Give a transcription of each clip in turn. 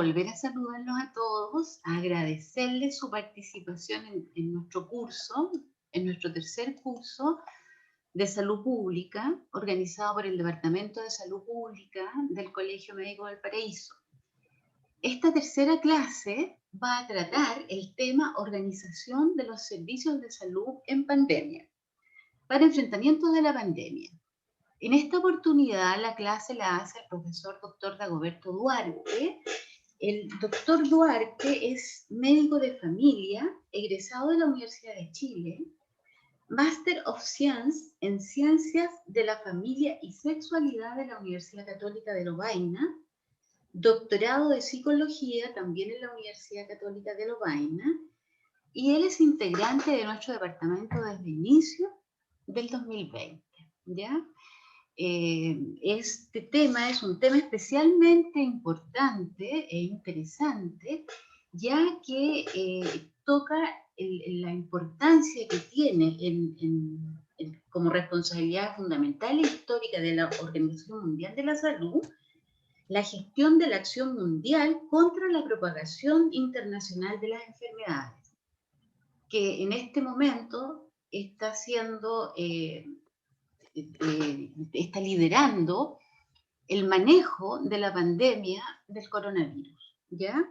volver a saludarlos a todos, a agradecerles su participación en nuestro curso, en nuestro tercer curso de Salud Pública, organizado por el Departamento de Salud Pública del Colegio Médico Valparaíso. Esta tercera clase va a tratar el tema organización de los servicios de salud en pandemia, para enfrentamiento de la pandemia. En esta oportunidad la clase la hace el profesor doctor Dagoberto Duarte. El doctor Duarte es médico de familia, egresado de la Universidad de Chile, Master of Science en Ciencias de la Familia y Sexualidad de la Universidad Católica de Lovaina, doctorado de Psicología también en la Universidad Católica de Lovaina, y él es integrante de nuestro departamento desde inicio del 2020, ¿ya? Este tema es un tema especialmente importante e interesante, ya que toca la importancia que tiene como responsabilidad fundamental e histórica de la Organización Mundial de la Salud, la gestión de la acción mundial contra la propagación internacional de las enfermedades, que en este momento está siendo... está liderando el manejo de la pandemia del coronavirus, ¿ya?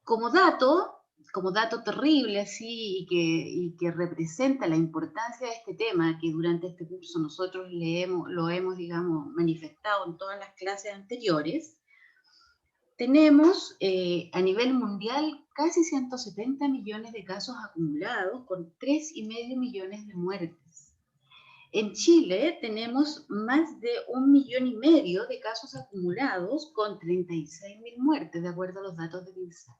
Como dato terrible así y que representa la importancia de este tema, que durante este curso nosotros lo hemos, digamos, manifestado en todas las clases anteriores, tenemos a nivel mundial casi 170 millones de casos acumulados con 3,5 millones de muertes. En Chile tenemos más de 1,5 millones de casos acumulados con 36.000 muertes, de acuerdo a los datos del INSAE.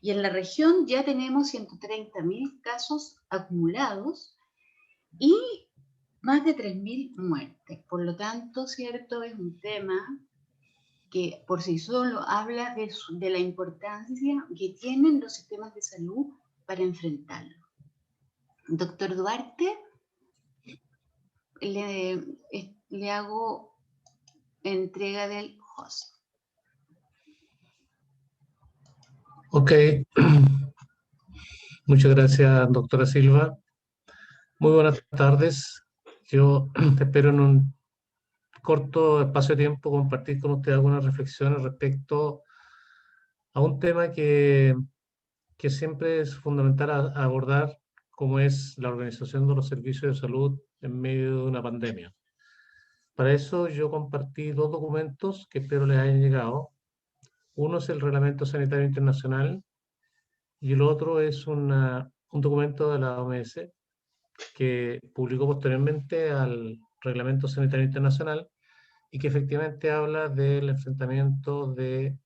Y en la región ya tenemos 130.000 casos acumulados y más de 3.000 muertes. Por lo tanto, ¿cierto? Es un tema que por sí solo habla de la importancia que tienen los sistemas de salud para enfrentarlo. Doctor Duarte, le hago entrega del host. Ok. Muchas gracias, doctora Silva. Muy buenas tardes. Yo espero en un corto espacio de tiempo compartir con usted algunas reflexiones respecto a un tema que siempre es fundamental abordar, como es la organización de los servicios de salud en medio de una pandemia. Para eso yo compartí dos documentos que espero les hayan llegado. Uno es el Reglamento Sanitario Internacional y el otro es un documento de la OMS que publicó posteriormente al Reglamento Sanitario Internacional y que efectivamente habla del enfrentamiento que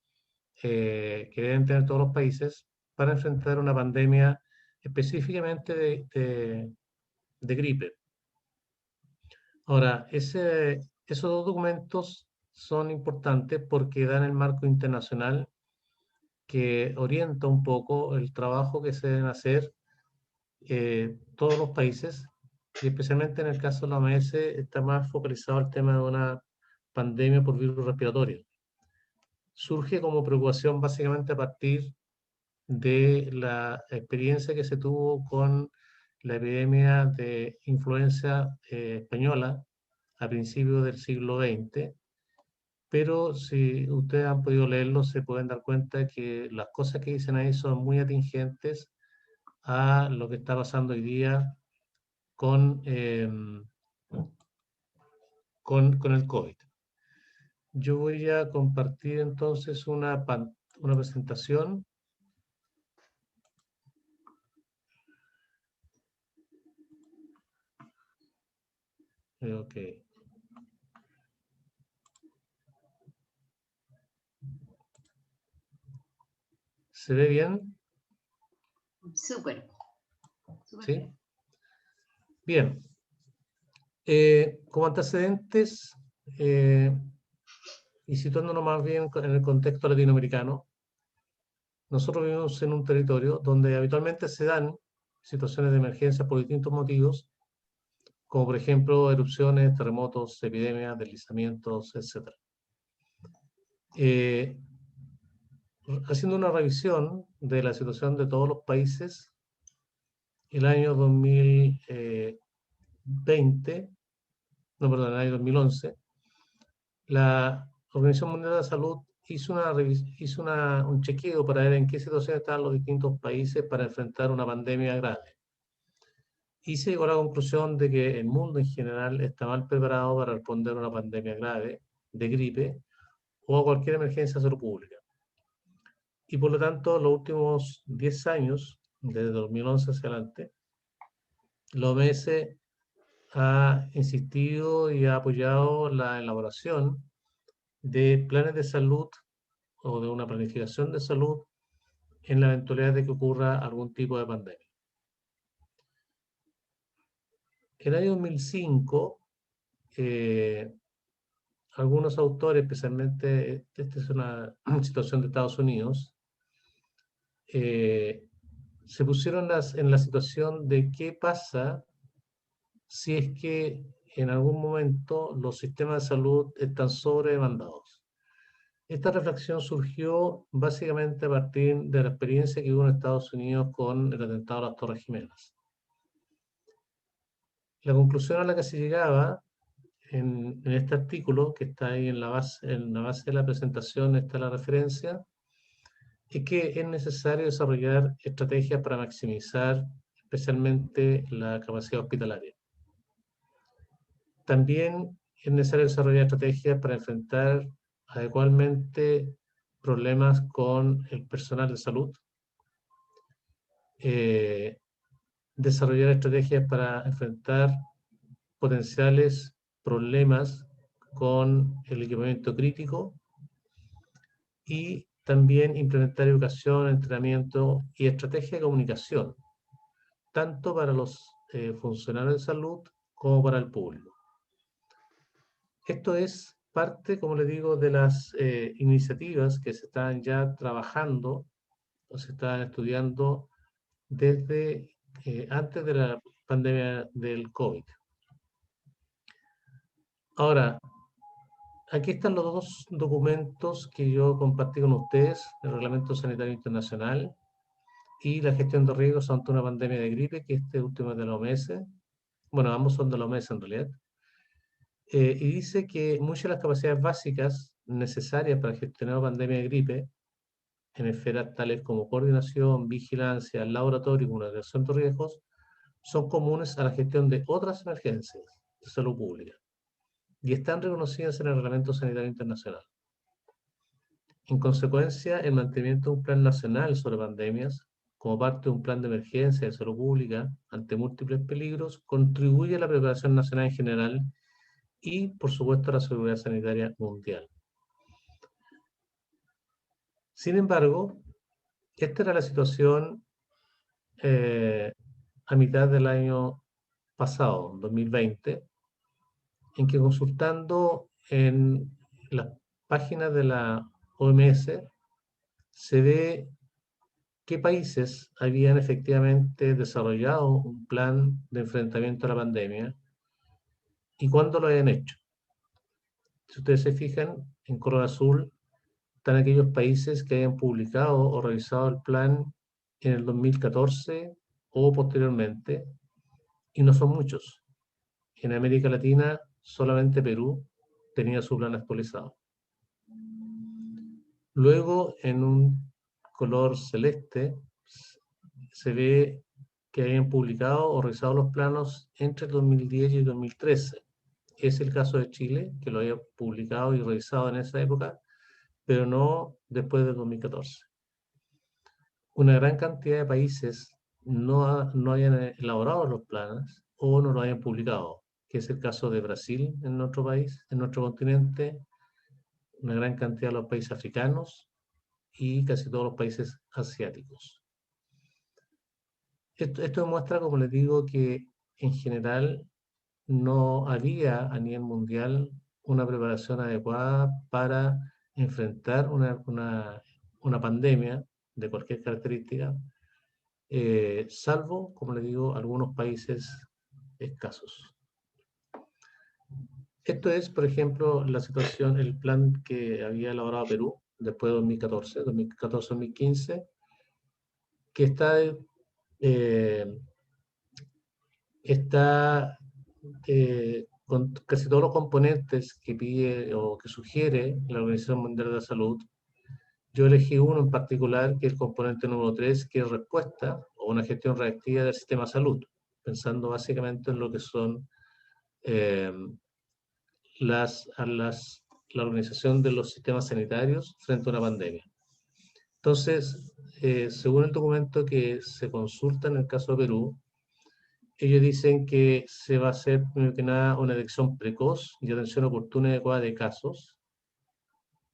deben tener todos los países para enfrentar una pandemia específicamente de gripe. Ahora, esos dos documentos son importantes porque dan el marco internacional que orienta un poco el trabajo que se deben hacer todos los países, y especialmente en el caso de la OMS está más focalizado el tema de una pandemia por virus respiratorio. Surge como preocupación básicamente a partir de la experiencia que se tuvo con la epidemia de influenza española a principios del siglo XX, pero si ustedes han podido leerlo se pueden dar cuenta que las cosas que dicen ahí son muy atingentes a lo que está pasando hoy día con el COVID. Yo voy a compartir entonces una presentación. Ok. ¿Se ve bien? Súper. ¿Sí? Bien. Como antecedentes, y situándonos más bien en el contexto latinoamericano, nosotros vivimos en un territorio donde habitualmente se dan situaciones de emergencia por distintos motivos, como por ejemplo erupciones, terremotos, epidemias, deslizamientos, etc. haciendo una revisión de la situación de todos los países, el año 2020, no, perdón, el año 2011, la Organización Mundial de la Salud hizo un chequeo para ver en qué situación estaban los distintos países para enfrentar una pandemia grave. Y se llegó a la conclusión de que el mundo en general está mal preparado para responder a una pandemia grave de gripe o a cualquier emergencia de salud pública. Y por lo tanto, los últimos 10 años, desde 2011 hacia adelante, la OMS ha insistido y ha apoyado la elaboración de planes de salud o de una planificación de salud en la eventualidad de que ocurra algún tipo de pandemia. En el año 2005, algunos autores, especialmente, esta es una situación de Estados Unidos, se pusieron en la situación de qué pasa si es que en algún momento los sistemas de salud están sobredemandados. Esta reflexión surgió básicamente a partir de la experiencia que hubo en Estados Unidos con el atentado a las Torres Gemelas. La conclusión a la que se llegaba en este artículo, que está ahí en la base de la presentación, está la referencia, es que es necesario desarrollar estrategias para maximizar especialmente la capacidad hospitalaria. También es necesario desarrollar estrategias para enfrentar adecuadamente problemas con el personal de salud, desarrollar estrategias para enfrentar potenciales problemas con el equipamiento crítico y también implementar educación, entrenamiento y estrategia de comunicación, tanto para los funcionarios de salud como para el público. Esto es parte, como les digo, de las iniciativas que se están ya trabajando o se están estudiando desde antes de la pandemia del COVID. Ahora, aquí están los dos documentos que yo compartí con ustedes, el Reglamento Sanitario Internacional y la gestión de riesgos ante una pandemia de gripe, que este último es de la OMS. Bueno, ambos son de la OMS en realidad. Y dice que muchas de las capacidades básicas necesarias para gestionar una pandemia de gripe en esferas tales como coordinación, vigilancia, laboratorio y comunicación de riesgos son comunes a la gestión de otras emergencias de salud pública y están reconocidas en el Reglamento Sanitario Internacional. En consecuencia, el mantenimiento de un plan nacional sobre pandemias, como parte de un plan de emergencia de salud pública ante múltiples peligros, contribuye a la preparación nacional en general y, por supuesto, a la seguridad sanitaria mundial. Sin embargo, esta era la situación a mitad del año pasado, 2020, en que consultando en las páginas de la OMS se ve qué países habían efectivamente desarrollado un plan de enfrentamiento a la pandemia y cuándo lo habían hecho. Si ustedes se fijan, en color azul están aquellos países que hayan publicado o revisado el plan en el 2014 o posteriormente, y no son muchos. En América Latina, solamente Perú tenía su plan actualizado. Luego, en un color celeste, se ve que habían publicado o revisado los planos entre 2010 y 2013. Es el caso de Chile, que lo había publicado y revisado en esa época, pero no después del 2014. Una gran cantidad de países no hayan elaborado los planes o no lo hayan publicado, que es el caso de Brasil en nuestro país, en nuestro continente, una gran cantidad de los países africanos y casi todos los países asiáticos. Esto demuestra, como les digo, que en general no había a nivel mundial una preparación adecuada para enfrentar una pandemia de cualquier característica, salvo, como les digo, algunos países escasos. Esto es, por ejemplo, la situación, el plan que había elaborado Perú después de 2014-2015, que está con casi todos los componentes que pide o que sugiere la Organización Mundial de la Salud. Yo elegí uno en particular, que es el componente número 3, que es respuesta o una gestión reactiva del sistema de salud, pensando básicamente en lo que son la organización de los sistemas sanitarios frente a una pandemia. Entonces, según el documento que se consulta en el caso de Perú, ellos dicen que se va a hacer, primero que nada, una detección precoz y atención oportuna y adecuada de casos.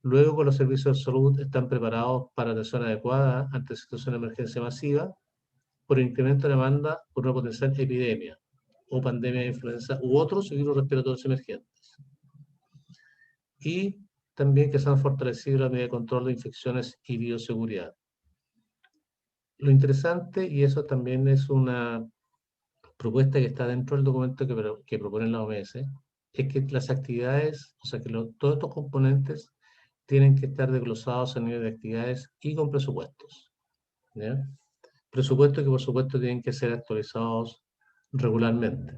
Luego, que los servicios de salud están preparados para atención adecuada ante situaciones de emergencia masiva por el incremento de demanda por una potencial epidemia o pandemia de influenza u otros virus respiratorios emergentes. Y también que se han fortalecido las medidas de control de infecciones y bioseguridad. Lo interesante, y eso también es una propuesta que está dentro del documento que propone la OMS, es que las actividades, o sea, que todos estos componentes tienen que estar desglosados a nivel de actividades y con presupuestos, ¿ya? Presupuestos que por supuesto tienen que ser actualizados regularmente.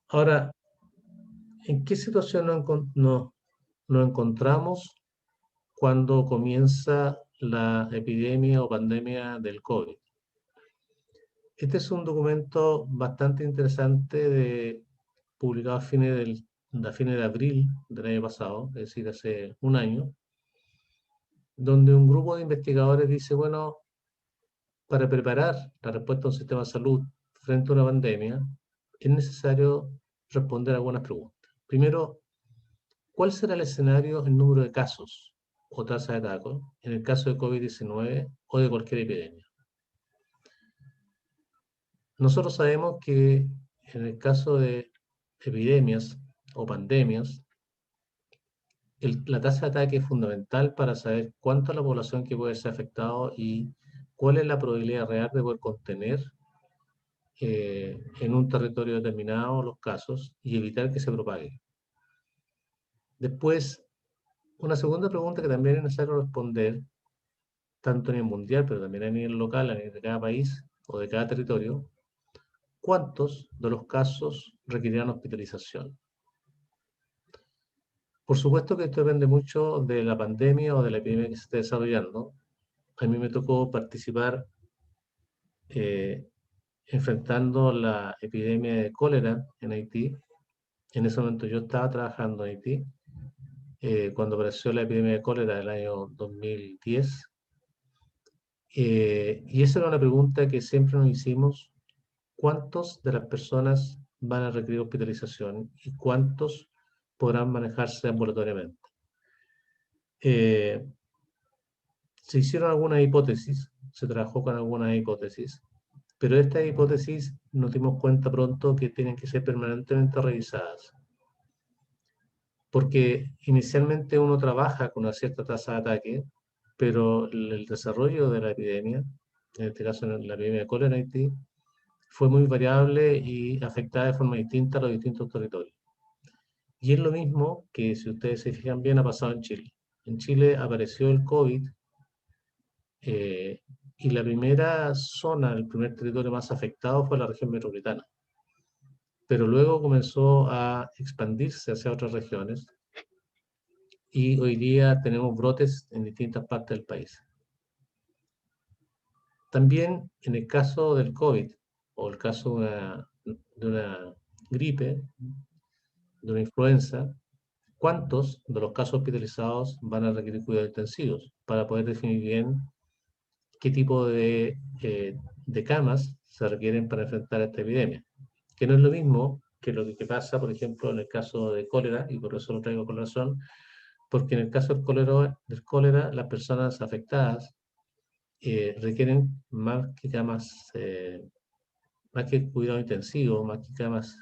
Ahora, ¿en qué situación nos encontramos cuando comienza la epidemia o pandemia del COVID? Este es un documento bastante interesante publicado a fines de abril del año pasado, es decir, hace un año, donde un grupo de investigadores dice, bueno, para preparar la respuesta a un sistema de salud frente a una pandemia, es necesario responder algunas preguntas. Primero, ¿cuál será el escenario en número de casos o tasa de datos en el caso de COVID-19 o de cualquier epidemia? Nosotros sabemos que en el caso de epidemias o pandemias, la tasa de ataque es fundamental para saber cuánta es la población que puede ser afectada y cuál es la probabilidad real de poder contener en un territorio determinado los casos y evitar que se propague. Después, una segunda pregunta que también es necesario responder, tanto a nivel mundial, pero también a nivel local, a nivel de cada país o de cada territorio, ¿cuántos de los casos requerirán hospitalización? Por supuesto que esto depende mucho de la pandemia o de la epidemia que se esté desarrollando. A mí me tocó participar enfrentando la epidemia de cólera en Haití. En ese momento yo estaba trabajando en Haití, cuando apareció la epidemia de cólera del año 2010. Y esa era una pregunta que siempre nos hicimos: ¿cuántos de las personas van a requerir hospitalización y cuántos podrán manejarse ambulatoriamente? Se hicieron algunas hipótesis, se trabajó con algunas hipótesis, pero estas hipótesis nos dimos cuenta pronto que tienen que ser permanentemente revisadas, porque inicialmente uno trabaja con una cierta tasa de ataque, pero el desarrollo de la epidemia, en este caso la epidemia de cólera en Haití, fue muy variable y afectada de forma distinta a los distintos territorios. Y es lo mismo que, si ustedes se fijan bien, ha pasado en Chile. En Chile apareció el COVID y la primera zona, el primer territorio más afectado fue la región metropolitana. Pero luego comenzó a expandirse hacia otras regiones y hoy día tenemos brotes en distintas partes del país. También en el caso del COVID o el caso de una gripe, de una influenza, ¿cuántos de los casos hospitalizados van a requerir cuidados intensivos? Para poder definir bien qué tipo de camas se requieren para enfrentar esta epidemia. Que no es lo mismo que lo que pasa, por ejemplo, en el caso de cólera, y por eso lo traigo con razón, porque en el caso del cólera las personas afectadas requieren más que camas, más que cuidado intensivo, más que camas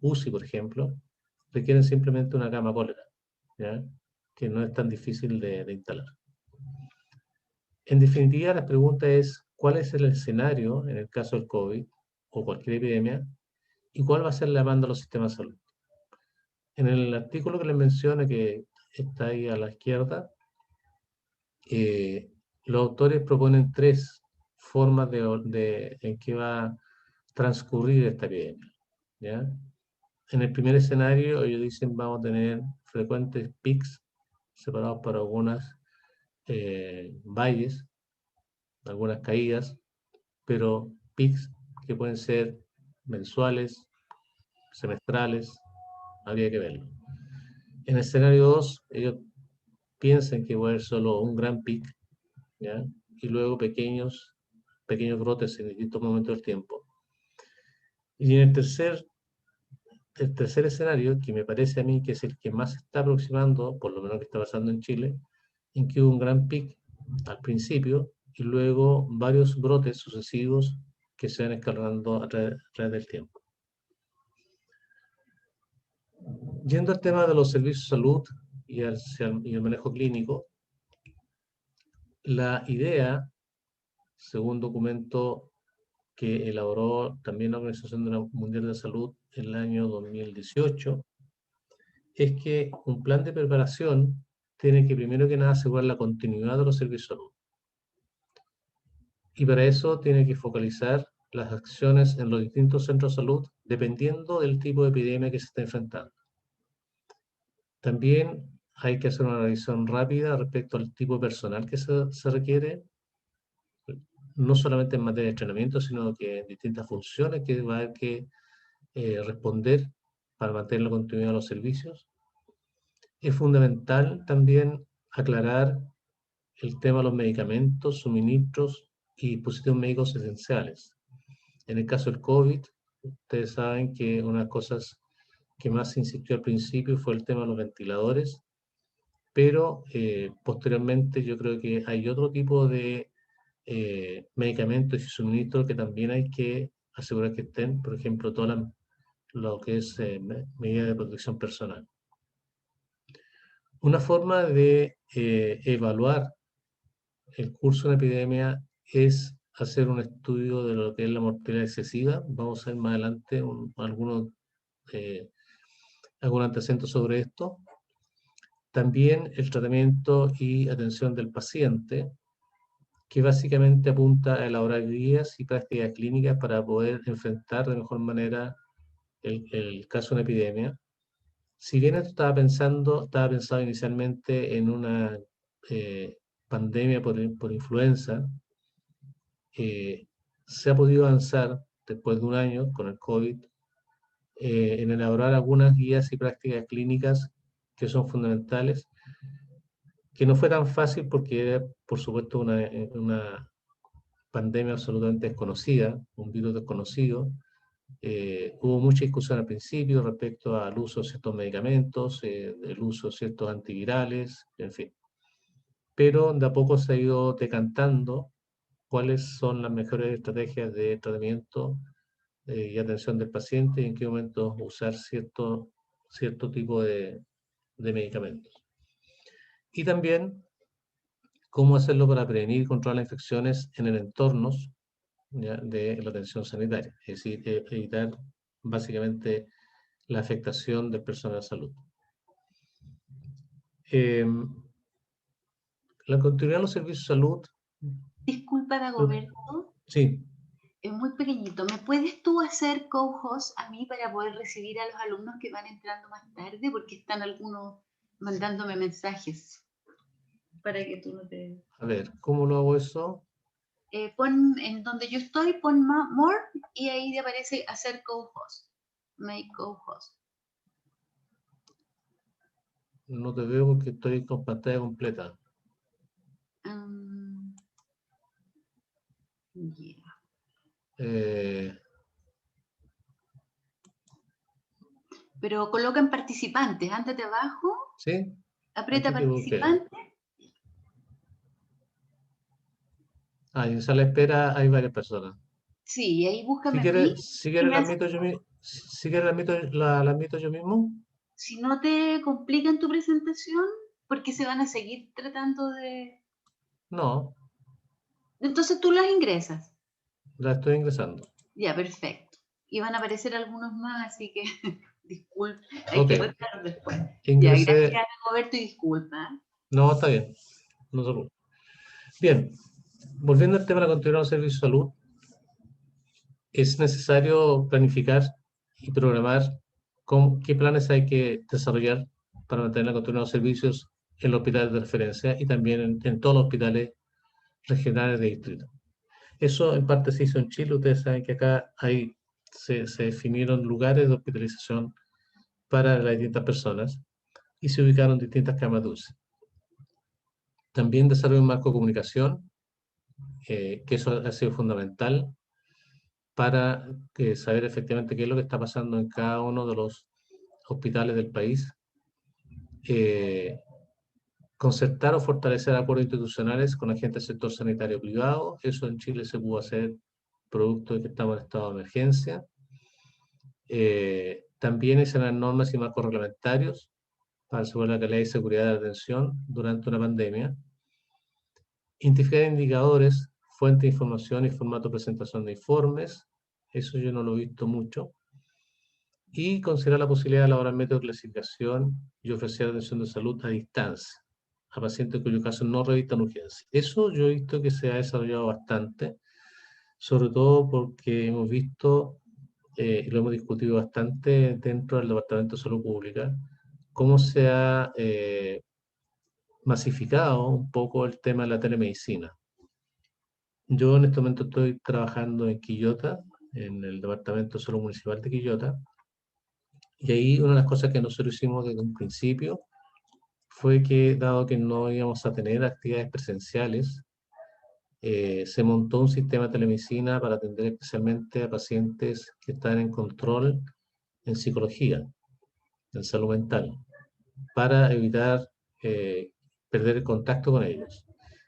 UCI, por ejemplo, requieren simplemente una cama cólera, ¿ya? Que no es tan difícil de instalar. En definitiva, la pregunta es: ¿cuál es el escenario en el caso del COVID o cualquier epidemia? ¿Y cuál va a ser la demanda de los sistemas de salud? En el artículo que les menciono, que está ahí a la izquierda, los autores proponen 3 formas en que va a transcurrir esta epidemia, ¿ya? En el primer escenario, ellos dicen vamos a tener frecuentes pics separados por algunas valles, algunas caídas, pero pics que pueden ser mensuales, semestrales, habría que verlo. En el escenario 2, ellos piensan que va a haber solo un gran pic, ¿ya? Y luego pequeños brotes en distintos momentos del tiempo. Y en el tercer escenario, que me parece a mí que es el que más se está aproximando, por lo menos que está pasando en Chile, en que hubo un gran pic al principio y luego varios brotes sucesivos que se van escalando a través del tiempo. Yendo al tema de los servicios de salud y el manejo clínico, la idea, según documento que elaboró también la Organización Mundial de la Salud en el año 2018, es que un plan de preparación tiene que primero que nada asegurar la continuidad de los servicios de salud. Y para eso tiene que focalizar las acciones en los distintos centros de salud dependiendo del tipo de epidemia que se está enfrentando. También hay que hacer una revisión rápida respecto al tipo de personal que se requiere, no solamente en materia de entrenamiento, sino que en distintas funciones que va a haber que responder para mantener la continuidad de los servicios. Es fundamental también aclarar el tema de los medicamentos, suministros y dispositivos médicos esenciales. En el caso del COVID, ustedes saben que una de las cosas que más se insistió al principio fue el tema de los ventiladores, pero posteriormente yo creo que hay otro tipo de medicamentos y suministros que también hay que asegurar que estén, por ejemplo, todo lo que es medidas de protección personal. Una forma de evaluar el curso de una epidemia es hacer un estudio de lo que es la mortalidad excesiva. Vamos a ver más adelante algunos antecedentes sobre esto. También el tratamiento y atención del paciente, que básicamente apunta a elaborar guías y prácticas clínicas para poder enfrentar de mejor manera el caso de una epidemia. Si bien esto estaba pensado inicialmente en una pandemia por influenza, se ha podido avanzar después de un año con el COVID en elaborar algunas guías y prácticas clínicas que son fundamentales, que no fue tan fácil porque era, por supuesto, una pandemia absolutamente desconocida, un virus desconocido. Hubo mucha discusión al principio respecto al uso de ciertos medicamentos, el uso de ciertos antivirales, en fin. Pero de a poco se ha ido decantando cuáles son las mejores estrategias de tratamiento y atención del paciente y en qué momento usar cierto tipo de medicamentos. Y también cómo hacerlo para prevenir y controlar las infecciones en el entorno de la atención sanitaria, es decir, evitar básicamente la afectación del personal de salud. La continuidad de los servicios de salud. Disculpa, Dagoberto. Sí. Es muy pequeñito. ¿Me puedes tú hacer co-host a mí para poder recibir a los alumnos que van entrando más tarde? Porque están algunos mandándome mensajes para que tú no te... A ver, ¿cómo lo hago eso? Pon en donde yo estoy, pon more y ahí te aparece hacer co-host. Make co-host. No te veo porque estoy con pantalla completa. Yeah. Pero coloca en participantes, ándate abajo. ¿Sí? Aprieta participantes. Ah, y en sala de espera hay varias personas. Sí, ahí búscame si quieres la admito yo mismo. Si no te complican tu presentación, porque se van a seguir tratando de... No. Entonces tú las ingresas. La estoy ingresando. Ya, perfecto. Y van a aparecer algunos más, así que Disculpa, hay Ok, que retar después. Ya, ingresé. gracias, Roberto, y disculpa. No, está bien. No se preocupe. Bien, volviendo al tema de la continuidad del servicio de salud, es necesario planificar y programar qué planes hay que desarrollar para mantener la continuidad de los servicios en los hospitales de referencia y también en todos los hospitales regionales de distrito. Eso en parte se hizo en Chile. Ustedes saben que acá se definieron lugares de hospitalización para las distintas personas y se ubicaron distintas camas de UCI. También desarrolló un marco de comunicación, que eso ha sido fundamental para saber efectivamente qué es lo que está pasando en cada uno de los hospitales del país. Concertar o fortalecer acuerdos institucionales con agentes del sector sanitario privado. Eso en Chile se pudo hacer producto de que estamos en estado de emergencia. También esas normas y marcos reglamentarios para asegurar la calidad y seguridad de la atención durante una pandemia. Identificar indicadores, fuente de información y formato de presentación de informes. Eso yo no lo he visto mucho. Y considerar la posibilidad de elaborar métodos de clasificación y ofrecer atención de salud a distancia a pacientes cuyo caso no revitan urgencia. Eso yo he visto que se ha desarrollado bastante, sobre todo porque hemos visto, y lo hemos discutido bastante dentro del Departamento de Salud Pública, cómo se ha masificado un poco el tema de la telemedicina. Yo en este momento estoy trabajando en Quillota, en el Departamento de Salud Municipal de Quillota, y ahí una de las cosas que nosotros hicimos desde un principio fue que, dado que no íbamos a tener actividades presenciales, se montó un sistema de telemedicina para atender especialmente a pacientes que están en control en psicología, en salud mental, para evitar perder el contacto con ellos.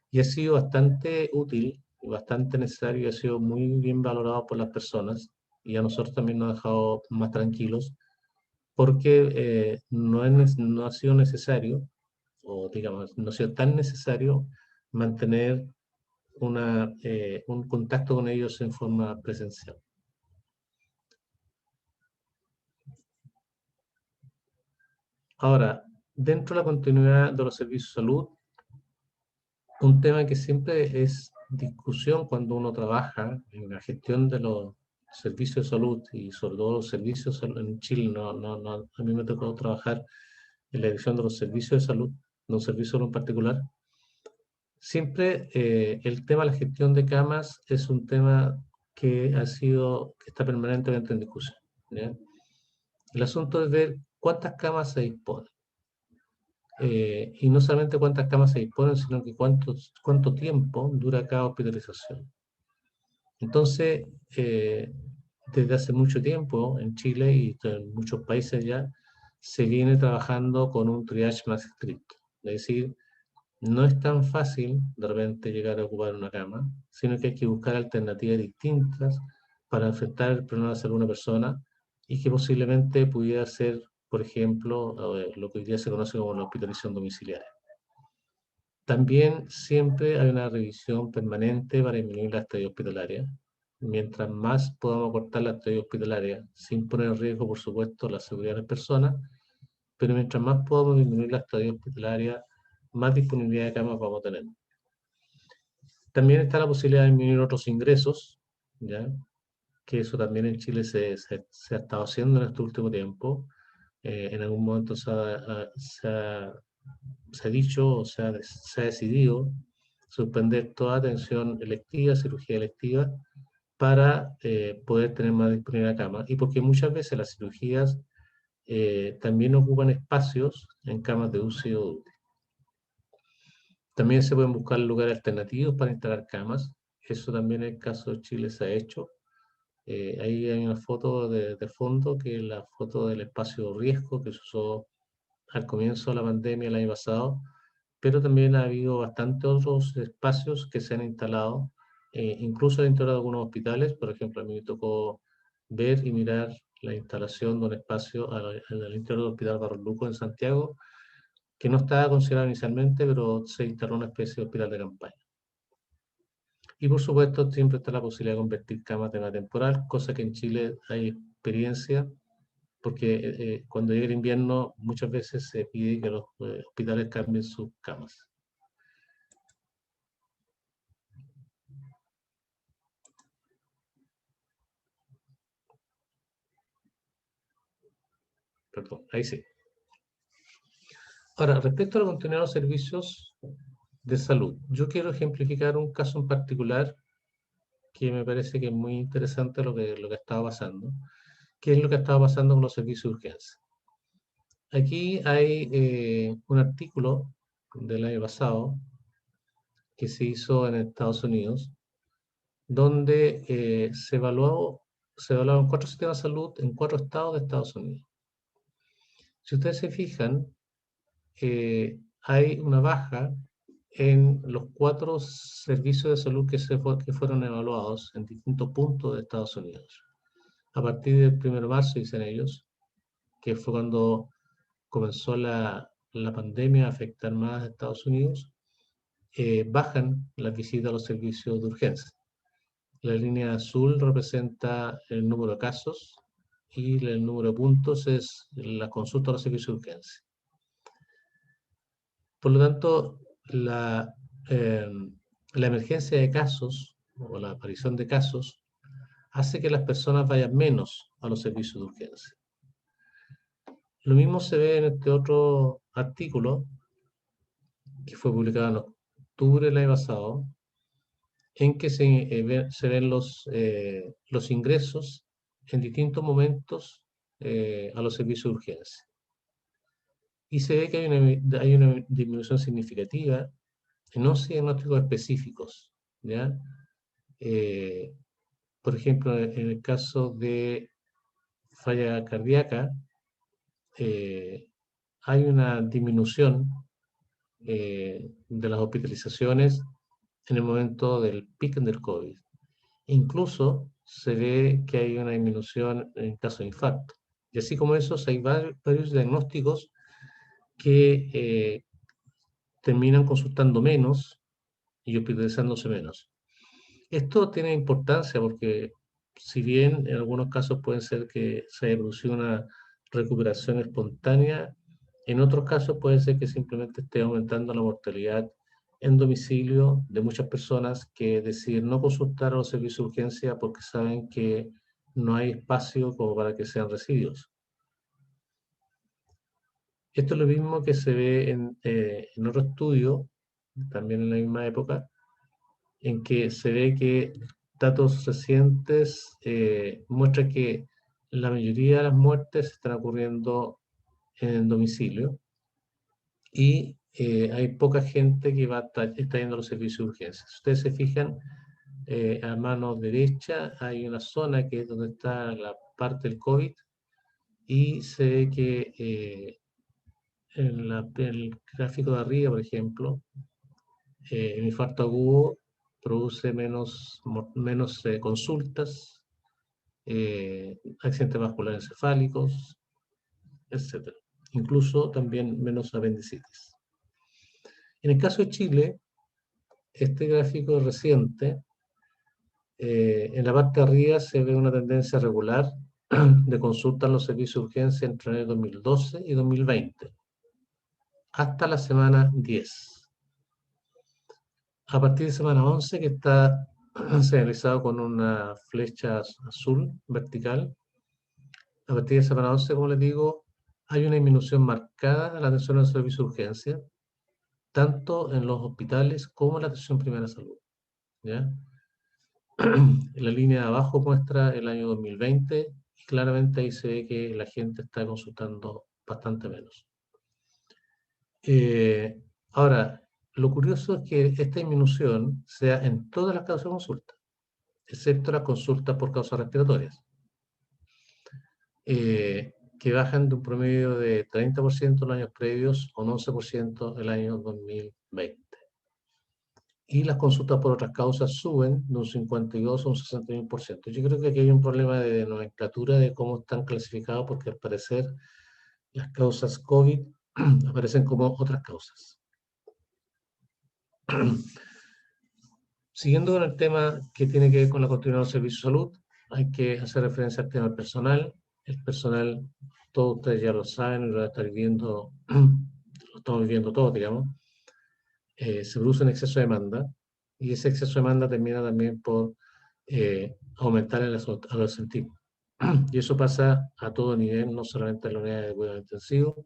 Y ha sido bastante útil, bastante necesario y ha sido muy bien valorado por las personas, y a nosotros también nos ha dejado más tranquilos, porque no ha sido necesario, o digamos, no ha sido tan necesario mantener un contacto con ellos en forma presencial. Ahora, dentro de la continuidad de los servicios de salud, un tema que siempre es discusión cuando uno trabaja en la gestión de los servicios de salud, y sobre todo los servicios en Chile, a mí me tocó trabajar en la dirección de los servicios de salud, de un servicio en particular. Siempre el tema de la gestión de camas es un tema que está permanentemente en discusión, ¿ya? El asunto es ver cuántas camas se disponen. Y no solamente cuántas camas se disponen, sino que cuánto tiempo dura cada hospitalización. Entonces, desde hace mucho tiempo en Chile y en muchos países ya, se viene trabajando con un triage más estricto. Es decir, no es tan fácil de repente llegar a ocupar una cama, sino que hay que buscar alternativas distintas para enfrentar el problema de salud de una persona, y que posiblemente pudiera ser, por ejemplo, lo que hoy día se conoce como la hospitalización domiciliaria. También siempre hay una revisión permanente para disminuir la estadía hospitalaria. Mientras más podamos cortar la estadía hospitalaria, sin poner en riesgo, por supuesto, la seguridad de las personas, pero mientras más podamos disminuir la estadía hospitalaria, más disponibilidad de camas vamos a tener. También está la posibilidad de disminuir otros ingresos, ¿ya? Que eso también en Chile se ha estado haciendo en este último tiempo. En algún momento se ha dicho, o se ha decidido suspender toda atención electiva, cirugía electiva, para poder tener más disponibilidad de cama, y porque muchas veces las cirugías también ocupan espacios en camas de UCI o UTI. También se pueden buscar lugares alternativos para instalar camas. Eso también en el caso de Chile se ha hecho. Ahí hay una foto de fondo, que es la foto del espacio riesgo que se usó al comienzo de la pandemia el año pasado, pero también ha habido bastantes otros espacios que se han instalado, incluso dentro de algunos hospitales. Por ejemplo, a mí me tocó ver y mirar la instalación de un espacio al interior del Hospital Barros Luco en Santiago, que no estaba considerado inicialmente, pero se instaló una especie de hospital de campaña. Y por supuesto, siempre está la posibilidad de convertir camas de manera temporal, cosa que en Chile hay experiencia porque cuando llega el invierno muchas veces se pide que los hospitales cambien sus camas. Perdón, ahí sí. Ahora, respecto a la continuidad de los servicios de salud, yo quiero ejemplificar un caso en particular que me parece que es muy interesante lo que estaba pasando, que es lo que estaba pasando con los servicios de urgencia. Aquí hay un artículo del año pasado que se hizo en Estados Unidos, donde se evaluaron 4 sistemas de salud en 4 estados de Estados Unidos. Si ustedes se fijan, hay una baja en los 4 servicios de salud que fueron evaluados en distintos puntos de Estados Unidos. A partir del 1 de marzo, dicen ellos, que fue cuando comenzó la pandemia a afectar más a Estados Unidos, bajan las visitas a los servicios de urgencia. La línea azul representa el número de casos y el número de puntos es la consulta a los servicios de urgencia. Por lo tanto, la emergencia de casos o la aparición de casos hace que las personas vayan menos a los servicios de urgencia. Lo mismo se ve en este otro artículo que fue publicado en octubre del año pasado, en que se ven los ingresos en distintos momentos a los servicios de urgencia. Y se ve que hay una disminución significativa en 11 diagnósticos específicos, ¿ya? Por ejemplo, en el caso de falla cardíaca, hay una disminución de las hospitalizaciones en el momento del pico del COVID. Incluso se ve que hay una disminución en caso de infarto. Y así como esos, hay varios diagnósticos que terminan consultando menos y hospitalizándose menos. Esto tiene importancia porque, si bien en algunos casos puede ser que se haya producido una recuperación espontánea, en otros casos puede ser que simplemente esté aumentando la mortalidad en domicilio de muchas personas que deciden no consultar a los servicios de urgencia porque saben que no hay espacio como para que sean recibidos. Esto es lo mismo que se ve en otro estudio, también en la misma época, en que se ve que datos recientes muestran que la mayoría de las muertes están ocurriendo en el domicilio y hay poca gente que está yendo a los servicios de urgencia. Si ustedes se fijan, a mano derecha hay una zona que es donde está la parte del COVID y se ve que en el gráfico de arriba, por ejemplo, el infarto agudo produce menos consultas, accidentes vasculares encefálicos, etc. Incluso también menos apendicitis. En el caso de Chile, este gráfico es reciente. En la parte de arriba se ve una tendencia regular de consulta en los servicios de urgencia entre el año 2012 y 2020, hasta la semana 10. A partir de semana 11, que está señalizado con una flecha azul vertical, a partir de semana 11, como les digo, hay una disminución marcada de la atención al servicio de urgencia, tanto en los hospitales como en la atención primaria de salud, ¿ya? La línea de abajo muestra el año 2020 y claramente ahí se ve que la gente está consultando bastante menos. Ahora, lo curioso es que esta disminución se da en todas las causas de consulta, excepto las consultas por causas respiratorias, que bajan de un promedio de 30% en los años previos a un 11% el año 2020. Y las consultas por otras causas suben de un 52 a un 61%. Yo creo que aquí hay un problema de nomenclatura de cómo están clasificados, porque al parecer las causas COVID aparecen como otras causas. Siguiendo con el tema que tiene que ver con la continuidad del servicio de salud, hay que hacer referencia al tema personal. el personal, todos ustedes ya lo saben, lo están viendo, lo estamos viviendo todos, digamos, se produce un exceso de demanda, y ese exceso de demanda termina también por aumentar el absentismo. Y eso pasa a todo nivel, no solamente en la unidad de cuidado intensivo.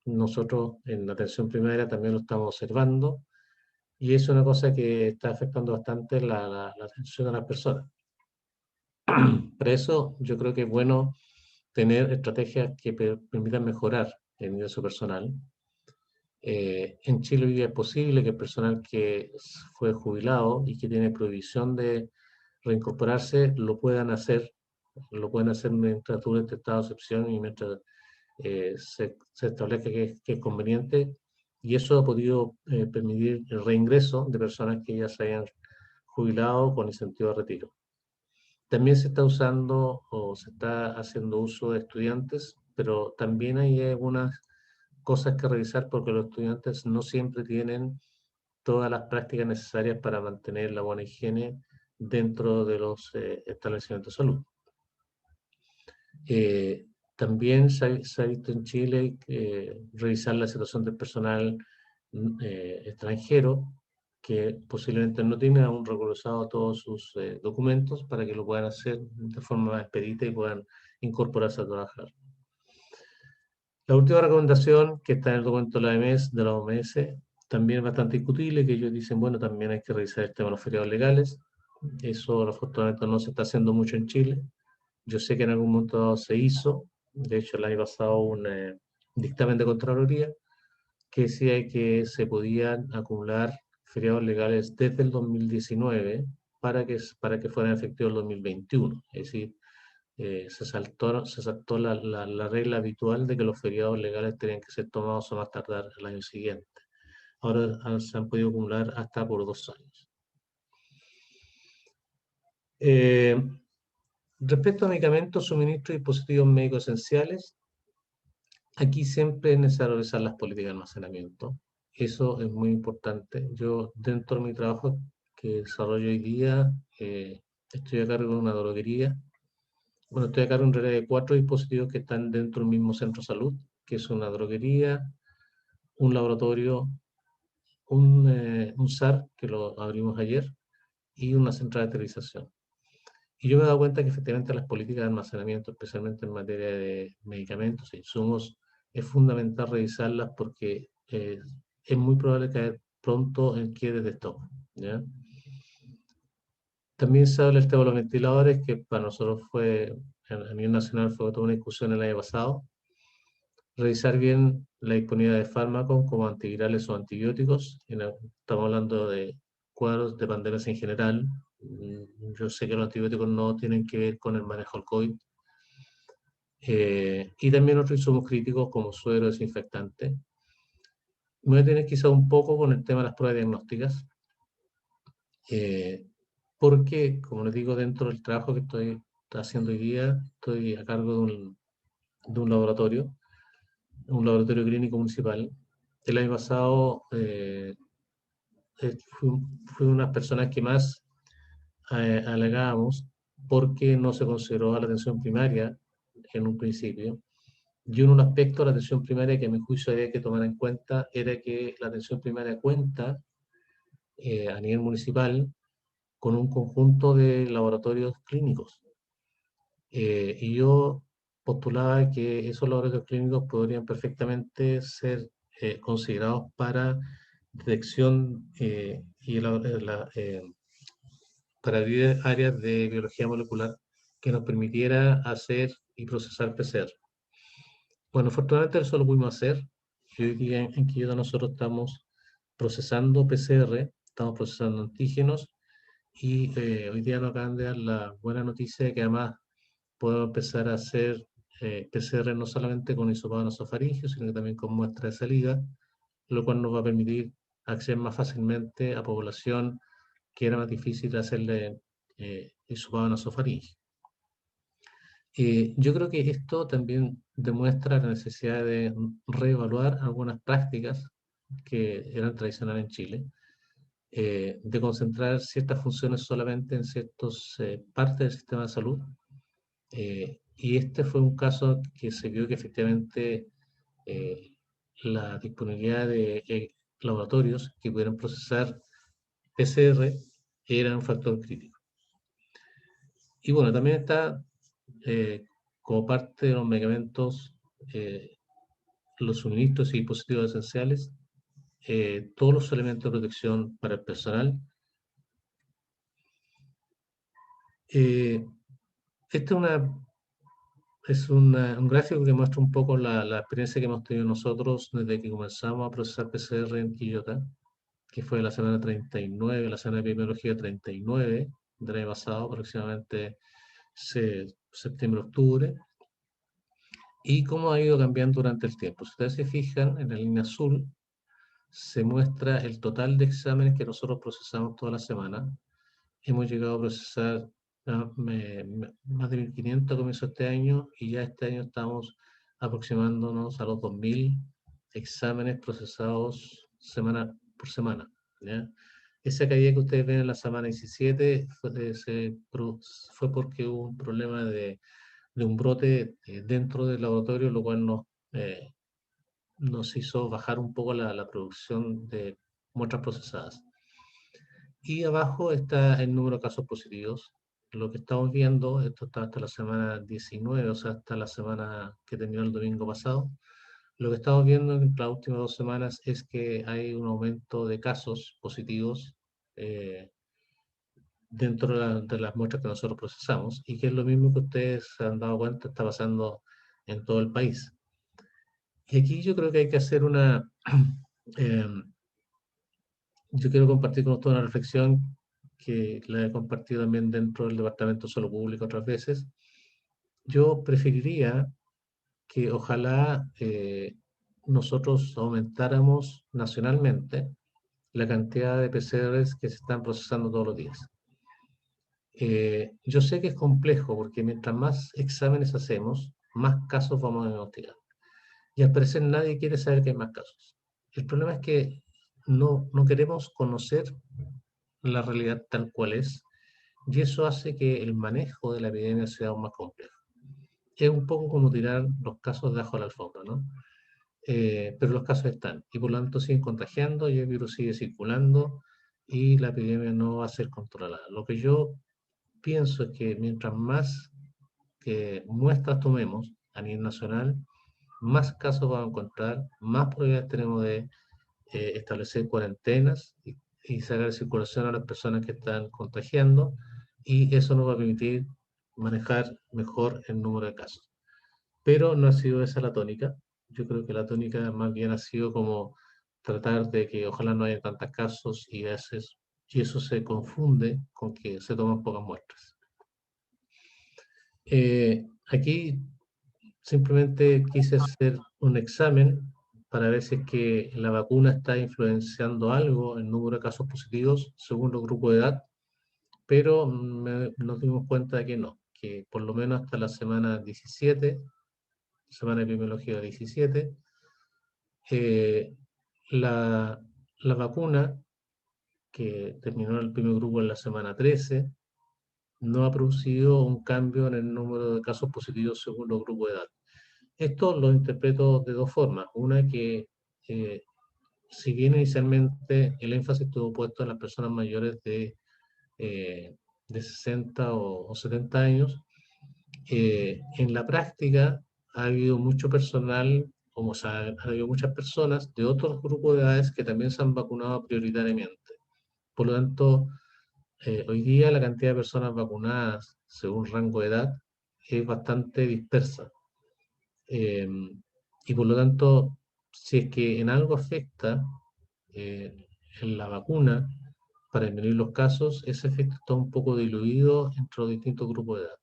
Nosotros en la atención primaria también lo estamos observando, y es una cosa que está afectando bastante la atención a las personas. Por eso yo creo que es bueno tener estrategias que permitan mejorar el ingreso personal. En Chile hoy día es posible que el personal que fue jubilado y que tiene prohibición de reincorporarse lo puedan hacer mientras dure este estado de excepción y mientras se establezca que es conveniente, y eso ha podido permitir el reingreso de personas que ya se hayan jubilado con incentivo de retiro. También se está usando o se está haciendo uso de estudiantes, pero también hay algunas cosas que revisar porque los estudiantes no siempre tienen todas las prácticas necesarias para mantener la buena higiene dentro de los establecimientos de salud. También se ha visto en Chile revisar la situación del personal extranjero que posiblemente no tiene aún regularizado todos sus documentos para que lo puedan hacer de forma más expedita y puedan incorporarse a trabajar. La última recomendación que está en el documento de la OMS, también es bastante discutible, que ellos dicen, bueno, también hay que revisar el tema de los feriados legales. Eso afortunadamente no se está haciendo mucho en Chile. Yo sé que en algún momento se hizo, de hecho el año pasado un dictamen de Contraloría que decía que se podían acumular feriados legales desde el 2019 para que fueran efectivos el 2021. Es decir, se saltó la regla habitual de que los feriados legales tenían que ser tomados a más tardar el año siguiente. Ahora se han podido acumular hasta por 2 años. Respecto a medicamentos, suministros y dispositivos médicos esenciales, aquí siempre es necesario revisar las políticas de almacenamiento. Eso es muy importante. Yo, dentro de mi trabajo que desarrollo hoy día, estoy a cargo de una droguería. Bueno, estoy a cargo en realidad de 4 dispositivos que están dentro del mismo centro de salud, que es una droguería, un laboratorio, un SAR, que lo abrimos ayer, y una central de esterilización. Y yo me he dado cuenta que efectivamente las políticas de almacenamiento, especialmente en materia de medicamentos e insumos, es fundamental revisarlas porque es muy probable caer pronto en quiebres de stock, ¿ya? También se habla del tema de los ventiladores, que para nosotros a nivel nacional fue toda una discusión el año pasado. Revisar bien la disponibilidad de fármacos como antivirales o antibióticos. Estamos hablando de cuadros de pandemias en general. Yo sé que los antibióticos no tienen que ver con el manejo del COVID. Y también otros insumos críticos como suero, desinfectante. Me voy a tener quizá un poco con el tema de las pruebas diagnósticas, porque, como les digo, dentro del trabajo que estoy haciendo hoy día, estoy a cargo de un laboratorio clínico municipal. El año pasado fui una de las personas que más alegábamos porque no se consideró a la atención primaria en un principio. Y un aspecto de la atención primaria que a mi juicio había que tomar en cuenta era que la atención primaria cuenta a nivel municipal con un conjunto de laboratorios clínicos. Y yo postulaba que esos laboratorios clínicos podrían perfectamente ser considerados para detección para abrir áreas de biología molecular que nos permitiera hacer y procesar PCR. Bueno, afortunadamente eso lo pudimos hacer. Y hoy día en Quillota nosotros estamos procesando PCR, estamos procesando antígenos, y hoy día nos acaban de dar la buena noticia de que además podemos empezar a hacer PCR no solamente con hisopado nasofaringeo, sino que también con muestra de saliva, lo cual nos va a permitir acceder más fácilmente a población que era más difícil hacerle hisopado nasofaringeo. Yo creo que esto también demuestra la necesidad de reevaluar algunas prácticas que eran tradicionales en Chile, de concentrar ciertas funciones solamente en ciertas partes del sistema de salud, y este fue un caso que se vio que efectivamente la disponibilidad de laboratorios que pudieran procesar PCR era un factor crítico. Y bueno, también está como parte de los medicamentos, los suministros y dispositivos esenciales, todos los elementos de protección para el personal. Este es un gráfico que muestra un poco la experiencia que hemos tenido nosotros desde que comenzamos a procesar PCR en Quillota, que fue la semana 39, la semana de epidemiología 39 del año pasado, aproximadamente septiembre-octubre, y cómo ha ido cambiando durante el tiempo. Si ustedes se fijan, en la línea azul se muestra el total de exámenes que nosotros procesamos toda la semana. Hemos llegado a procesar más de 1.500 a comienzo de este año, y ya este año estamos aproximándonos a los 2.000 exámenes procesados semana por semana, ¿ya? Esa caída que ustedes ven en la semana 17 fue porque hubo un problema de un brote dentro del laboratorio, lo cual nos hizo bajar un poco la producción de muestras procesadas. Y abajo está el número de casos positivos. Lo que estamos viendo, esto está hasta la semana 19, o sea, hasta la semana que terminó el domingo pasado. Lo que estamos viendo en las últimas 2 semanas es que hay un aumento de casos positivos dentro de las muestras que nosotros procesamos, y que es lo mismo que ustedes se han dado cuenta está pasando en todo el país. Y aquí yo creo que hay que hacer yo quiero compartir con ustedes una reflexión que la he compartido también dentro del Departamento de Salud Pública otras veces. Yo preferiría que ojalá nosotros aumentáramos nacionalmente la cantidad de PCRs que se están procesando todos los días. Yo sé que es complejo porque mientras más exámenes hacemos, más casos vamos a diagnosticar. Y al parecer nadie quiere saber que hay más casos. El problema es que no queremos conocer la realidad tal cual es, y eso hace que el manejo de la epidemia sea aún más complejo. Es un poco como tirar los casos debajo de la alfombra, ¿no? Pero los casos están, y por lo tanto siguen contagiando, y el virus sigue circulando, y la epidemia no va a ser controlada. Lo que yo pienso es que mientras más muestras tomemos a nivel nacional, más casos vamos a encontrar, más probabilidades tenemos de establecer cuarentenas y sacar de circulación a las personas que están contagiando, y eso nos va a permitir manejar mejor el número de casos. Pero no ha sido esa la tónica. Yo creo que la tónica más bien ha sido como tratar de que ojalá no haya tantos casos, y eso se confunde con que se toman pocas muestras. Aquí simplemente quise hacer un examen para ver si es que la vacuna está influenciando algo en el número de casos positivos según los grupos de edad, pero nos dimos cuenta de que no, que por lo menos hasta la semana 17, semana de epidemiología 17, la vacuna que terminó el primer grupo en la semana 13 no ha producido un cambio en el número de casos positivos según los grupos de edad. Esto lo interpreto de dos formas. Una, que si bien inicialmente el énfasis estuvo puesto en las personas mayores de 60 o 70 años, en la práctica ha habido mucho personal, como ha habido muchas personas de otros grupos de edades que también se han vacunado prioritariamente. Por lo tanto, hoy día la cantidad de personas vacunadas según rango de edad es bastante dispersa. Y por lo tanto, si es que en algo afecta en la vacuna para disminuir los casos, ese efecto está un poco diluido entre los distintos grupos de edad.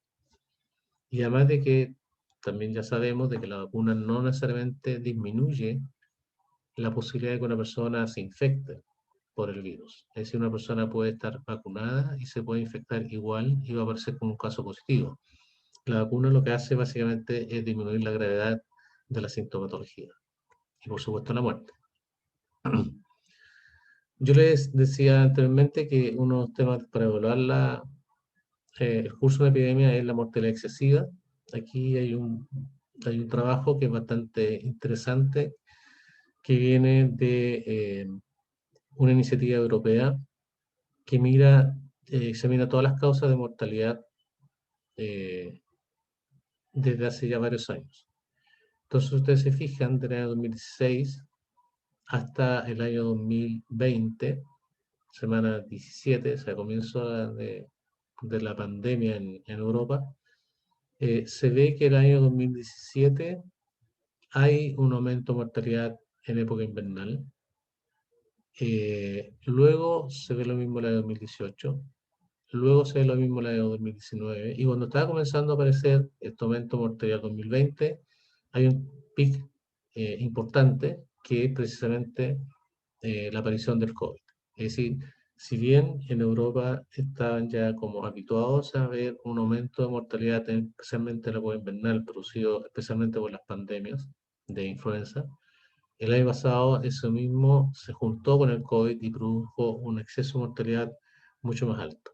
Y además de que también ya sabemos de que la vacuna no necesariamente disminuye la posibilidad de que una persona se infecte por el virus. Es decir, una persona puede estar vacunada y se puede infectar igual y va a aparecer como un caso positivo. La vacuna lo que hace básicamente es disminuir la gravedad de la sintomatología y por supuesto la muerte. Yo les decía anteriormente que uno de los temas para evaluar el curso de la epidemia es la mortalidad excesiva, Aquí hay un trabajo que es bastante interesante, que viene de una iniciativa europea que examina todas las causas de mortalidad eh, desde hace ya varios años. Entonces, ustedes se fijan, desde el año 2016 hasta el año 2020, semana 17, o sea, comienzo de la pandemia en Europa, se ve que el año 2017 hay un aumento de mortalidad en época invernal. Luego se ve lo mismo en el año 2018. Luego se ve lo mismo en el año 2019. Y cuando estaba comenzando a aparecer este aumento de mortalidad 2020, hay un pic importante que es precisamente la aparición del COVID. Es decir, si bien en Europa estaban ya como habituados a ver un aumento de mortalidad, especialmente en la época invernal, producido especialmente por las pandemias de influenza, el año pasado eso mismo se juntó con el COVID y produjo un exceso de mortalidad mucho más alto.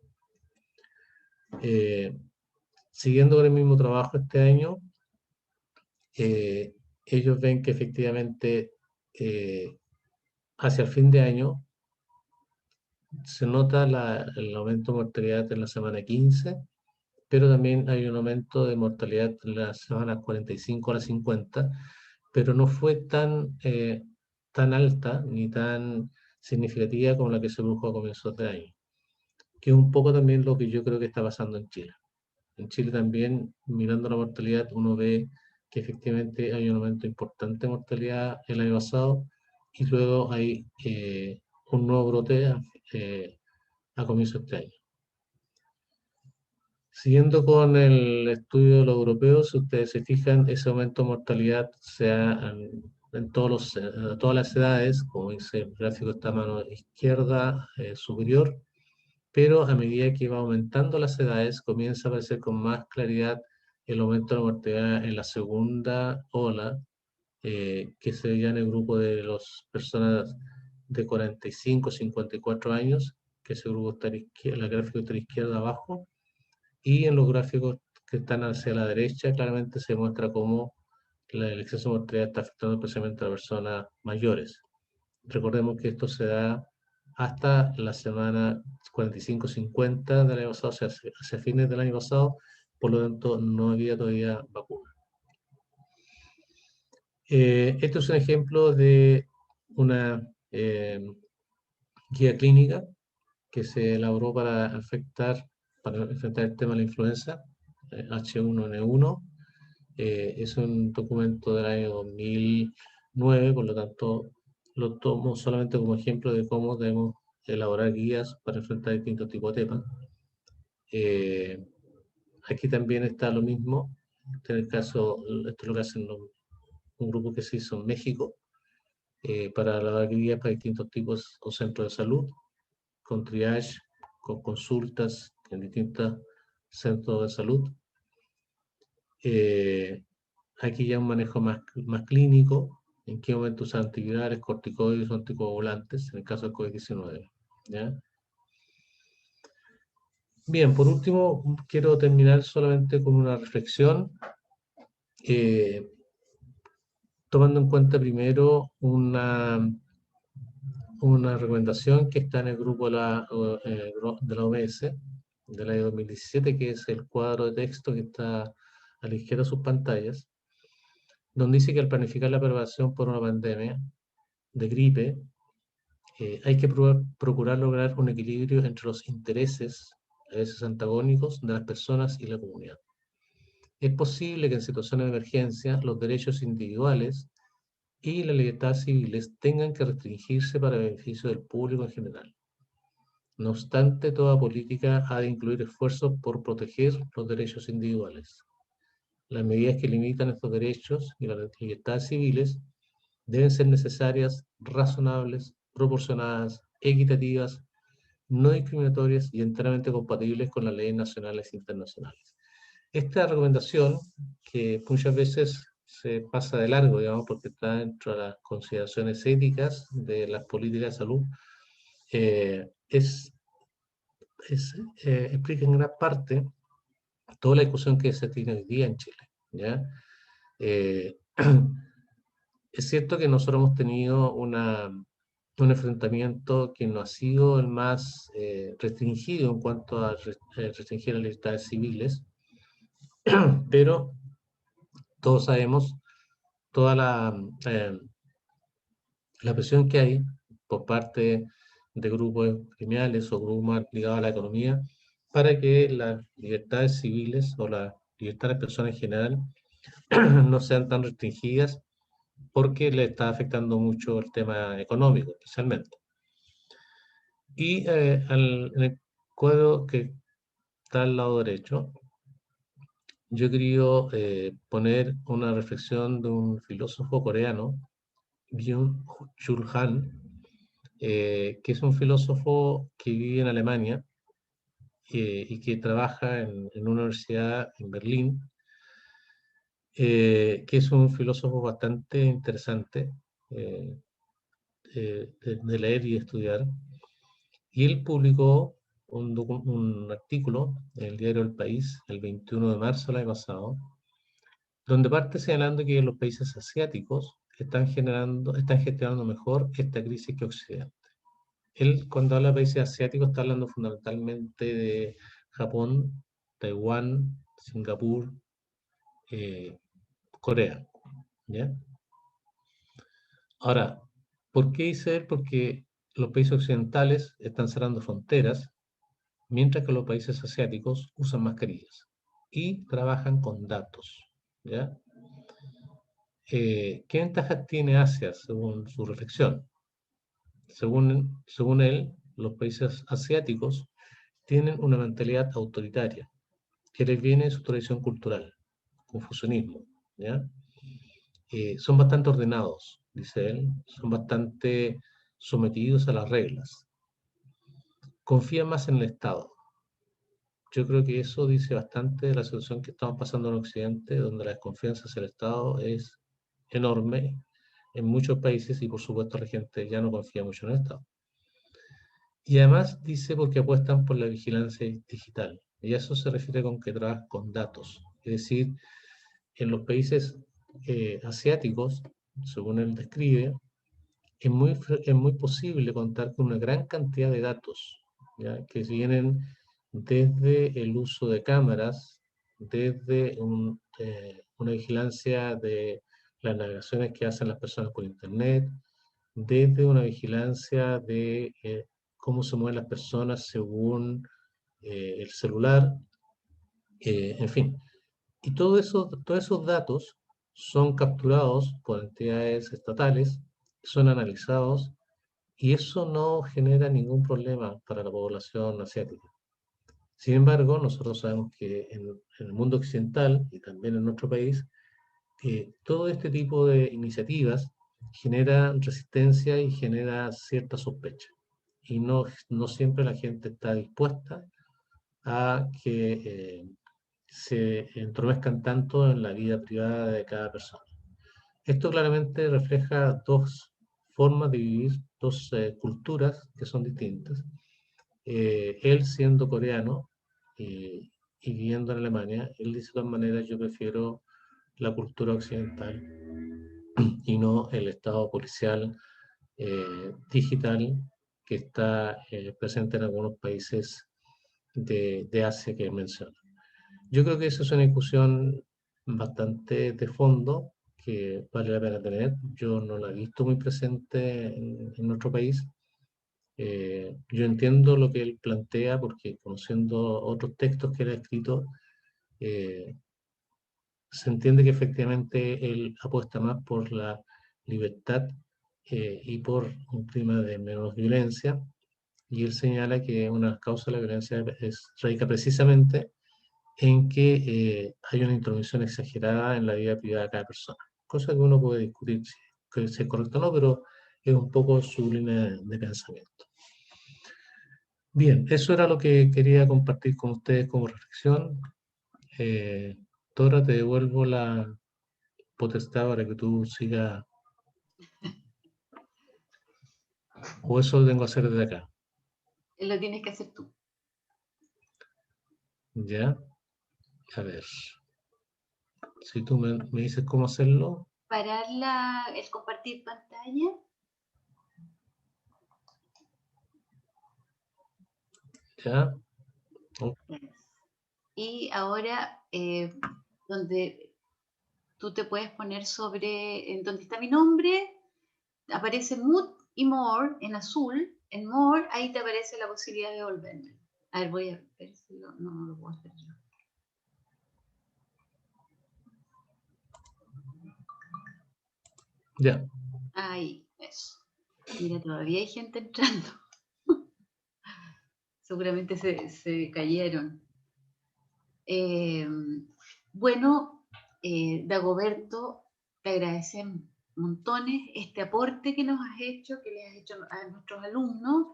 Siguiendo con el mismo trabajo este año, ellos ven que efectivamente hacia el fin de año se nota el aumento de mortalidad en la semana 15, pero también hay un aumento de mortalidad en las semanas 45 a las 50, pero no fue tan alta ni tan significativa como la que se produjo a comienzos de año, que es un poco también lo que yo creo que está pasando en Chile. En Chile también, mirando la mortalidad, uno ve que efectivamente hay un aumento importante de mortalidad el año pasado y luego hay un nuevo brote a comienzos de este año. Siguiendo con el estudio de los europeos, si ustedes se fijan, ese aumento de mortalidad se da en todas las edades, como dice el gráfico está a mano izquierda superior, pero a medida que va aumentando las edades, comienza a aparecer con más claridad el aumento de la mortalidad en la segunda ola, que se veía en el grupo de las personas de 45, 54 años, que ese grupo está a la izquierda, el gráfico está a la izquierda abajo, y en los gráficos que están hacia la derecha, claramente se muestra cómo el exceso de mortalidad está afectando especialmente a personas mayores. Recordemos que esto se da hasta la semana 45-50 del año pasado, o sea, hacia fines del año pasado, por lo tanto no había todavía vacuna. Esto es un ejemplo de una guía clínica que se elaboró para enfrentar el tema de la influenza H1N1. Es un documento del año 2009, por lo tanto lo tomo solamente como ejemplo de cómo debemos elaborar guías para enfrentar distintos tipos de temas. Aquí también está lo mismo. En el caso, esto es lo que hacen un grupo que se hizo en México para elaborar guías para distintos tipos o centros de salud, con triage, con consultas en distintos centros de salud. Aquí ya un manejo más clínico, en qué momento usar antivirales, corticoides o anticoagulantes, en el caso del COVID-19. ¿Ya? Bien, por último, quiero terminar solamente con una reflexión, tomando en cuenta primero una recomendación que está en el grupo de la OMS del año 2017, que es el cuadro de texto que está a la izquierda de sus pantallas, donde dice que al planificar la preparación por una pandemia de gripe, hay que procurar lograr un equilibrio entre los intereses, a veces antagónicos, de las personas y la comunidad. Es posible que en situaciones de emergencia los derechos individuales y las libertades civiles tengan que restringirse para beneficio del público en general. No obstante, toda política ha de incluir esfuerzos por proteger los derechos individuales. Las medidas que limitan estos derechos y las libertades civiles deben ser necesarias, razonables, proporcionadas, equitativas, no discriminatorias y enteramente compatibles con las leyes nacionales e internacionales. Esta recomendación, que muchas veces se pasa de largo, digamos, porque está dentro de las consideraciones éticas de las políticas de salud, explica en gran parte toda la discusión que se tiene hoy día en Chile, ¿ya? Eh, es cierto que nosotros hemos tenido un enfrentamiento que no ha sido el más restringido en cuanto a restringir las libertades civiles, pero todos sabemos toda eh, la presión que hay por parte de grupos criminales o grupos más ligados a la economía para que las libertades civiles o las libertades de personas en general no sean tan restringidas porque le está afectando mucho el tema económico, especialmente. Y en el cuadro que está al lado derecho, yo he querido poner una reflexión de un filósofo coreano, Byung-Chul Han, que es un filósofo que vive en Alemania y que trabaja en una universidad en Berlín, que es un filósofo bastante interesante eh, de leer y estudiar. Y él publicó un artículo en el diario El País el 21 de marzo del año pasado, donde parte señalando que los países asiáticos están gestionando mejor esta crisis que Occidente. Él, cuando habla de países asiáticos, está hablando fundamentalmente de Japón, Taiwán, Singapur, eh, Corea, ¿ya? Ahora, ¿por qué dice él? Porque los países occidentales están cerrando fronteras, mientras que los países asiáticos usan mascarillas y trabajan con datos, ¿ya? ¿Qué ventajas tiene Asia según su reflexión? Según él, los países asiáticos tienen una mentalidad autoritaria que les viene de su tradición cultural, confucianismo, ¿ya? Son bastante ordenados, dice él, son bastante sometidos a las reglas, confían más en el Estado. Yo creo que eso dice bastante de la situación que estamos pasando en Occidente, donde la desconfianza hacia el Estado es enorme en muchos países y por supuesto la gente ya no confía mucho en el Estado. Y además dice porque apuestan por la vigilancia digital. Y a eso se refiere con que trabajan con datos. Es decir, en los países asiáticos, según él describe, es muy posible contar con una gran cantidad de datos, ¿ya? Que vienen desde el uso de cámaras, desde una vigilancia de las navegaciones que hacen las personas por Internet, desde una vigilancia de cómo se mueven las personas según el celular, en fin. Y todos esos datos son capturados por entidades estatales, son analizados y eso no genera ningún problema para la población asiática. Sin embargo, nosotros sabemos que en el mundo occidental y también en nuestro país, todo este tipo de iniciativas genera resistencia y genera cierta sospecha. Y no siempre la gente está dispuesta a que se entromezcan tanto en la vida privada de cada persona. Esto claramente refleja dos formas de vivir, dos culturas que son distintas. Él siendo coreano y viviendo en Alemania, él dice de todas maneras, yo prefiero la cultura occidental y no el estado policial digital que está presente en algunos países de Asia que menciono. Yo creo que esa es una discusión bastante de fondo que vale la pena tener. Yo no la he visto muy presente en nuestro país. Yo entiendo lo que él plantea porque conociendo otros textos que él ha escrito, eh, se entiende que efectivamente él apuesta más por la libertad y por un clima de menos violencia. Y él señala que una causa de la violencia radica precisamente en que hay una intromisión exagerada en la vida privada de cada persona. Cosa que uno puede discutir si es correcto o no, pero es un poco su línea de pensamiento. Bien, eso era lo que quería compartir con ustedes como reflexión. Eh, Tora, te devuelvo la potestad para que tú sigas, o eso lo tengo que hacer desde acá. Lo tienes que hacer tú. ¿Ya? A ver, si tú me dices cómo hacerlo. Parar el compartir pantalla. Ya. Y ahora, donde tú te puedes poner sobre, en donde está mi nombre, aparece Mood y More en azul. En More, ahí te aparece la posibilidad de volverme. A ver, voy a ver si no lo puedo hacer yo. Ya. Ahí, eso. Mira, todavía hay gente entrando. Seguramente se cayeron. Bueno, Dagoberto, te agradecemos montones este aporte que nos has hecho, que le has hecho a nuestros alumnos.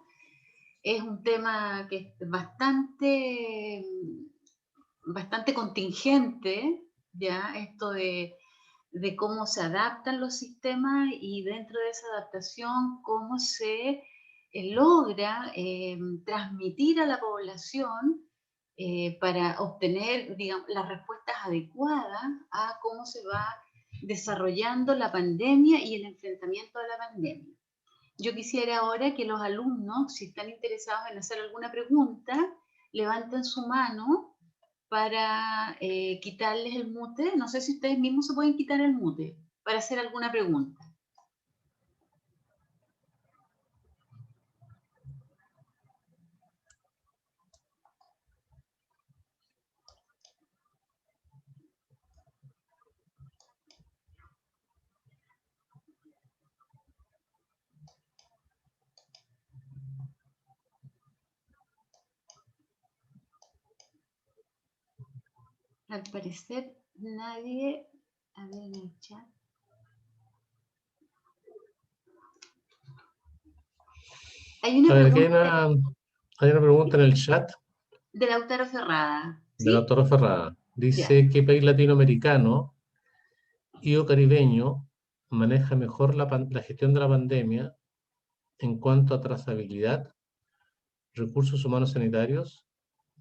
Es un tema que es bastante contingente, ya, esto de cómo se adaptan los sistemas y dentro de esa adaptación, cómo se logra transmitir a la población para obtener, digamos, las respuestas adecuadas a cómo se va desarrollando la pandemia y el enfrentamiento a la pandemia. Yo quisiera ahora que los alumnos, si están interesados en hacer alguna pregunta, levanten su mano para quitarles el mute. No sé si ustedes mismos se pueden quitar el mute para hacer alguna pregunta. Al parecer nadie... A ver en el chat. Hay una pregunta Hay una pregunta en el chat de Lautaro Ferrada. de la ¿Sí? doctora Ferrada. Ya. Dice, ¿qué país latinoamericano y o caribeño maneja mejor la gestión de la pandemia en cuanto a trazabilidad, recursos humanos sanitarios,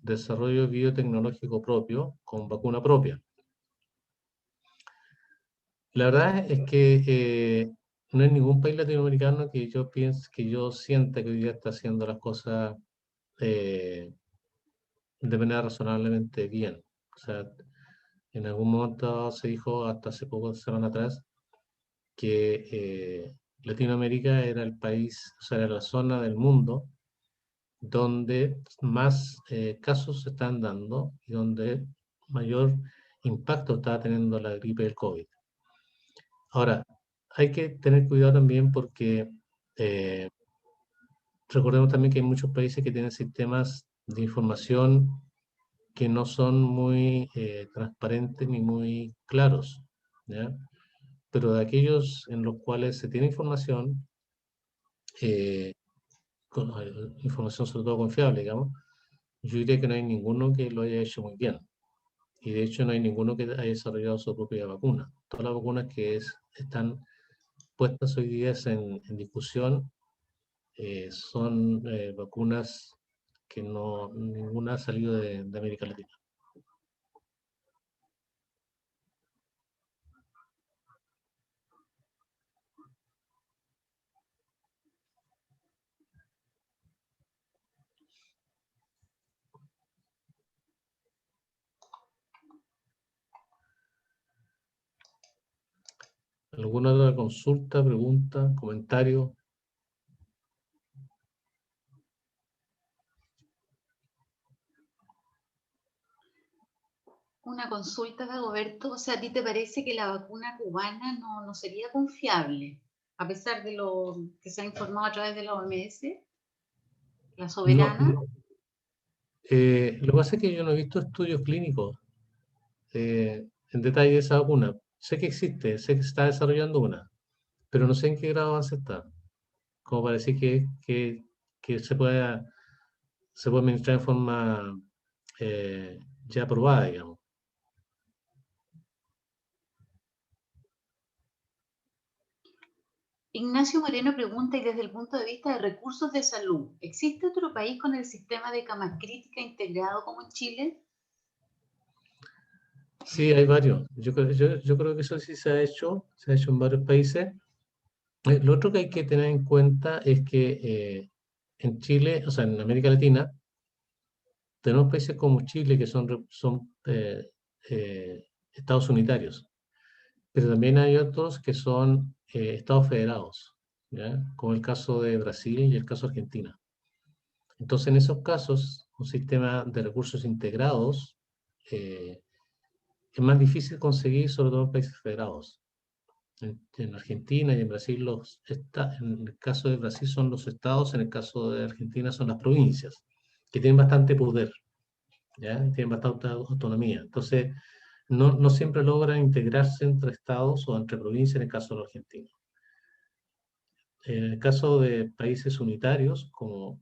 desarrollo biotecnológico propio con vacuna propia? La verdad es que no hay ningún país latinoamericano que yo piense, que yo sienta que hoy día está haciendo las cosas eh, de manera razonablemente bien. O sea, en algún momento se dijo, hasta hace pocas semanas atrás, que Latinoamérica era el país, o sea, era la zona del mundo donde más casos se están dando y donde mayor impacto está teniendo la gripe del COVID. Ahora, hay que tener cuidado también porque eh, recordemos también que hay muchos países que tienen sistemas de información que no son muy transparentes ni muy claros, ¿ya? Pero de aquellos en los cuales se tiene información, eh, información sobre todo confiable, digamos, yo diría que no hay ninguno que lo haya hecho muy bien. Y de hecho no hay ninguno que haya desarrollado su propia vacuna. Todas las vacunas que están puestas hoy día en discusión son vacunas que no, ninguna ha salido de América Latina. ¿Alguna otra consulta, pregunta, comentario? Una consulta, Dagoberto. O sea, ¿a ti te parece que la vacuna cubana no sería confiable? A pesar de lo que se ha informado a través de la OMS, la No, soberana. no. Lo que pasa es que yo no he visto estudios clínicos en detalle de esa vacuna. Sé que existe, sé que se está desarrollando una, pero no sé en qué grado avance está. Como para decir que se puede administrar en forma ya aprobada, digamos. Ignacio Moreno pregunta, y desde el punto de vista de recursos de salud, ¿existe otro país con el sistema de camas críticas integrado como en Chile? Sí, hay varios. Yo creo que eso sí se ha hecho en varios países. Lo otro que hay que tener en cuenta es que en Chile, o sea, en América Latina, tenemos países como Chile que son estados unitarios, pero también hay otros que son estados federados, ¿ya? Como el caso de Brasil y el caso de Argentina. Entonces, en esos casos, un sistema de recursos integrados eh, es más difícil conseguir, sobre todo en países federados. En Argentina y en Brasil, en el caso de Brasil son los estados, en el caso de Argentina son las provincias, que tienen bastante poder, ¿ya? Tienen bastante autonomía. Entonces, no siempre logran integrarse entre estados o entre provincias en el caso de los argentinos. En el caso de países unitarios, como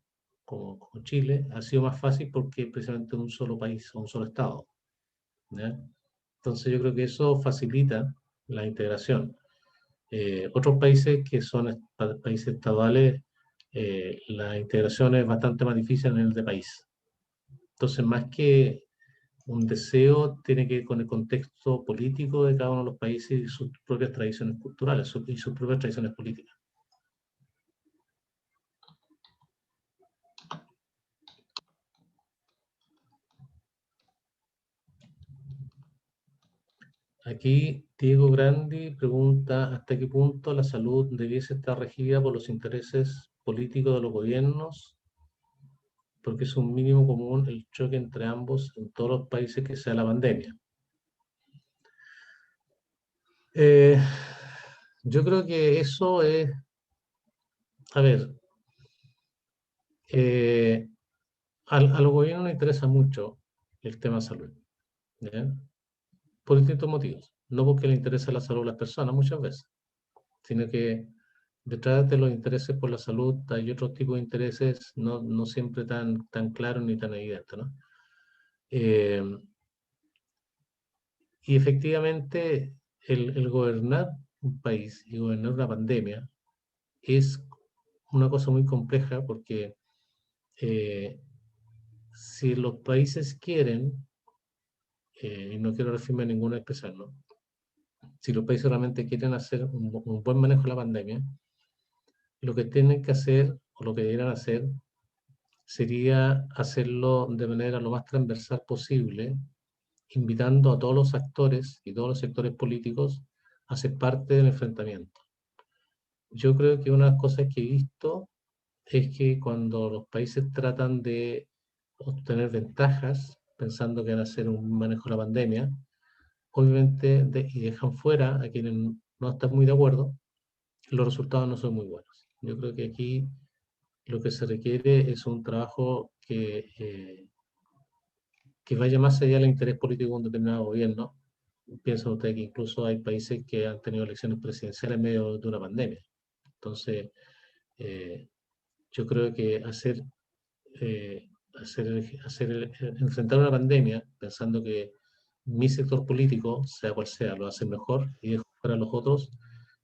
Chile, ha sido más fácil porque precisamente un solo país o un solo estado, ¿ya? Entonces, yo creo que eso facilita la integración. Otros países que son países estaduales, la integración es bastante más difícil en el de país. Entonces, más que un deseo, tiene que ver con el contexto político de cada uno de los países y sus propias tradiciones culturales y sus propias tradiciones políticas. Aquí Diego Grandi pregunta hasta qué punto la salud debiese estar regida por los intereses políticos de los gobiernos, porque es un mínimo común el choque entre ambos en todos los países que sea la pandemia. Eh, yo creo que eso es, a ver, eh, a los gobiernos les interesa mucho el tema de salud, ¿ya? Por distintos motivos. No porque le interese la salud a las personas muchas veces, sino que detrás de los intereses por la salud hay otros tipos de intereses no siempre tan claros ni tan evidentes, ¿no? Eh, y efectivamente el gobernar un país y gobernar una pandemia es una cosa muy compleja porque eh, si los países quieren, y no quiero referirme a ninguna expresión, ¿no? Si los países realmente quieren hacer un buen manejo de la pandemia, lo que tienen que hacer o lo que deberían hacer sería hacerlo de manera lo más transversal posible, invitando a todos los actores y todos los sectores políticos a ser parte del enfrentamiento. Yo creo que una de las cosas que he visto es que cuando los países tratan de obtener ventajas, pensando que van a hacer un manejo de la pandemia, obviamente y dejan fuera a quienes no están muy de acuerdo, los resultados no son muy buenos. Yo creo que aquí lo que se requiere es un trabajo que vaya más allá del interés político de un determinado gobierno. Piensen ustedes que incluso hay países que han tenido elecciones presidenciales en medio de una pandemia. Entonces, eh, yo creo que eh, enfrentar una pandemia pensando que mi sector político, sea cual sea, lo hace mejor y dejo fuera a los otros,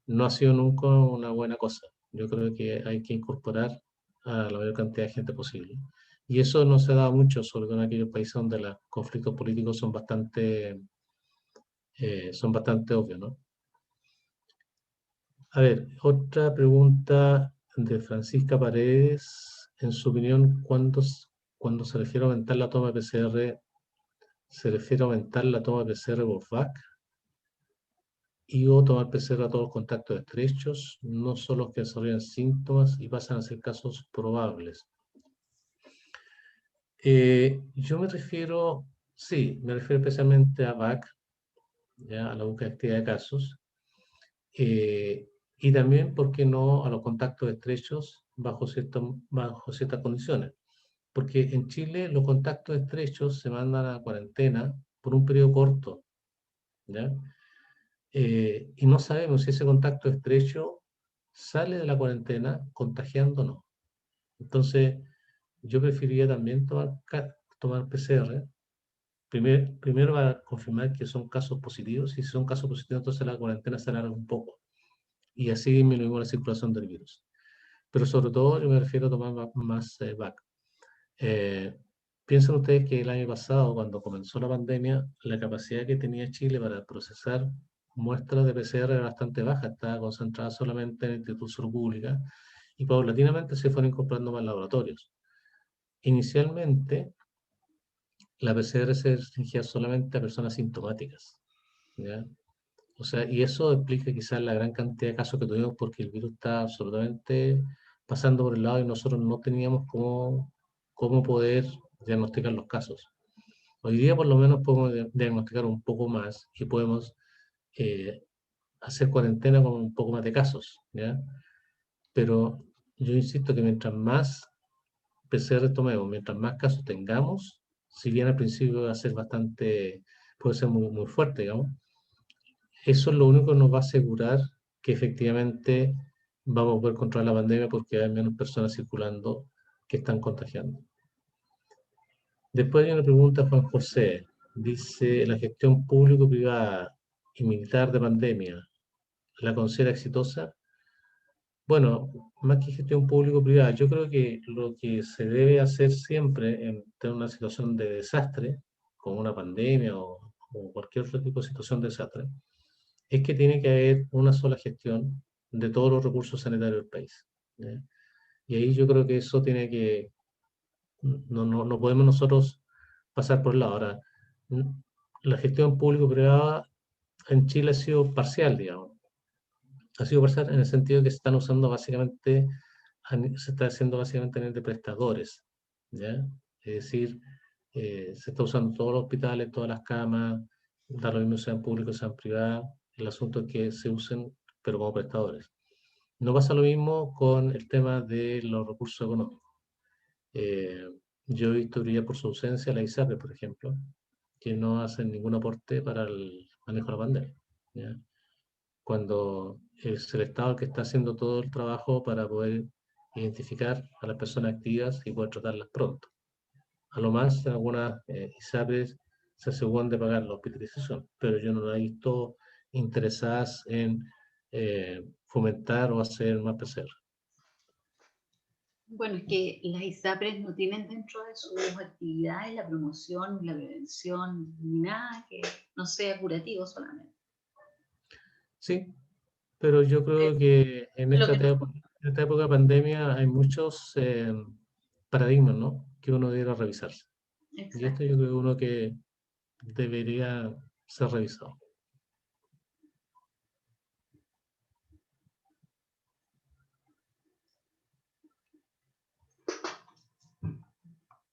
no ha sido nunca una buena cosa. Yo creo que hay que incorporar a la mayor cantidad de gente posible. Y eso no se da mucho, sobre todo en aquellos países donde los conflictos políticos son bastante obvios, ¿no? A ver, otra pregunta de Francisca Paredes. En su opinión, cuando se refiere a aumentar la toma de PCR, se refiere a aumentar la toma de PCR por VAC y o tomar PCR a todos los contactos estrechos, no solo los que desarrollan síntomas y pasan a ser casos probables. Yo me refiero, sí, me refiero especialmente a VAC, ¿ya? A la búsqueda activa de casos, y también, ¿por qué no?, a los contactos estrechos bajo ciertas condiciones. Porque en Chile los contactos estrechos se mandan a cuarentena por un periodo corto, ¿ya? Y no sabemos si ese contacto estrecho sale de la cuarentena contagiando o no. Entonces, yo preferiría también tomar PCR, primero para confirmar que son casos positivos, y si son casos positivos, entonces la cuarentena se alarga un poco, y así disminuimos la circulación del virus. Pero sobre todo yo me refiero a tomar más VAC. piensen ustedes que el año pasado, cuando comenzó la pandemia, la capacidad que tenía Chile para procesar muestras de PCR era bastante baja, estaba concentrada solamente en el Instituto de Salud Pública y paulatinamente se fueron incorporando más laboratorios. Inicialmente, la PCR se restringía solamente a personas sintomáticas, ¿ya? O sea, y eso explica quizás la gran cantidad de casos que tuvimos porque el virus está absolutamente pasando por el lado y nosotros no teníamos cómo poder diagnosticar los casos. Hoy día por lo menos podemos diagnosticar un poco más y podemos eh, hacer cuarentena con un poco más de casos, ¿ya? Pero yo insisto que mientras más PCR tomemos, mientras más casos tengamos, si bien al principio va a ser bastante, puede ser muy, muy fuerte, digamos, eso es lo único que nos va a asegurar que efectivamente vamos a poder controlar la pandemia porque hay menos personas circulando que están contagiando. Después hay una pregunta, Juan José. Dice, ¿la gestión público-privada y militar de pandemia la considera exitosa? Bueno, más que gestión público-privada, yo creo que lo que se debe hacer siempre en tener una situación de desastre, como una pandemia o cualquier otro tipo de situación de desastre, es que tiene que haber una sola gestión de todos los recursos sanitarios del país, ¿ya? Y ahí yo creo que eso tiene que, no podemos nosotros pasar por el lado. Ahora, la gestión público-privada en Chile ha sido parcial, digamos. Ha sido parcial en el sentido de que se están usando básicamente, se está haciendo básicamente a nivel de prestadores, ¿ya? Es decir, se está usando todos los hospitales, todas las camas, da lo mismo sean públicos, sean privadas, el asunto es que se usen, pero como prestadores. No pasa lo mismo con el tema de los recursos económicos. Eh, yo he visto brillar por su ausencia la ISAPRE, por ejemplo, que no hacen ningún aporte para el manejo de la pandemia, ¿ya? Cuando es el Estado el que está haciendo todo el trabajo para poder identificar a las personas activas y poder tratarlas pronto. A lo más, en algunas ISAPRES se aseguran de pagar la hospitalización, pero yo no las he visto interesadas en fomentar o hacer más PCR. Bueno, es que las ISAPRES no tienen dentro de sus actividades la promoción, la prevención, ni nada que no sea curativo solamente. Sí, pero yo creo que en Lo que en esta época de pandemia hay muchos paradigmas, ¿no? Que uno debería revisarse. Y exacto. este yo creo que uno que debería ser revisado.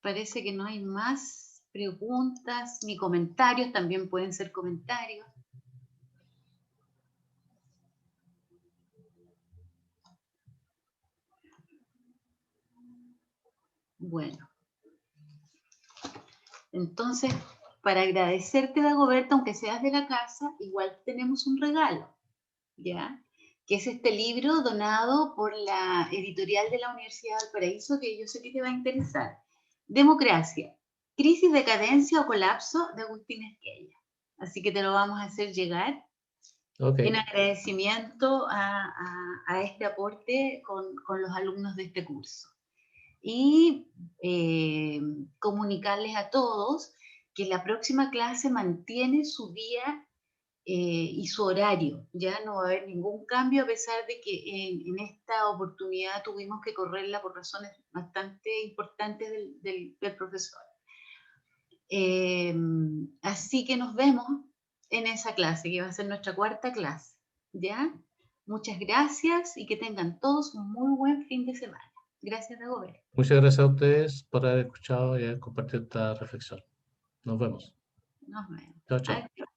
Parece que no hay más preguntas ni comentarios, también pueden ser comentarios. Bueno, entonces, para agradecerte, Dagoberta, aunque seas de la casa, igual tenemos un regalo, ¿ya? Que es este libro donado por la editorial de la Universidad de Valparaíso, que yo sé que te va a interesar. Democracia, crisis, decadencia o colapso, de Agustín Esquella. Así que te lo vamos a hacer llegar en Ok, agradecimiento a este aporte con los alumnos de este curso. Y comunicarles a todos que la próxima clase mantiene su día y su horario. Ya no va a haber ningún cambio a pesar de que en esta oportunidad tuvimos que correrla por razones bastante importantes del profesor. Así que nos vemos en esa clase, que va a ser nuestra cuarta clase. ¿Ya? Muchas gracias y que tengan todos un muy buen fin de semana. Gracias, Dagoberto. muchas gracias a ustedes por haber escuchado y haber compartido esta reflexión. Nos vemos. Nos vemos. Chao, chao. Adiós.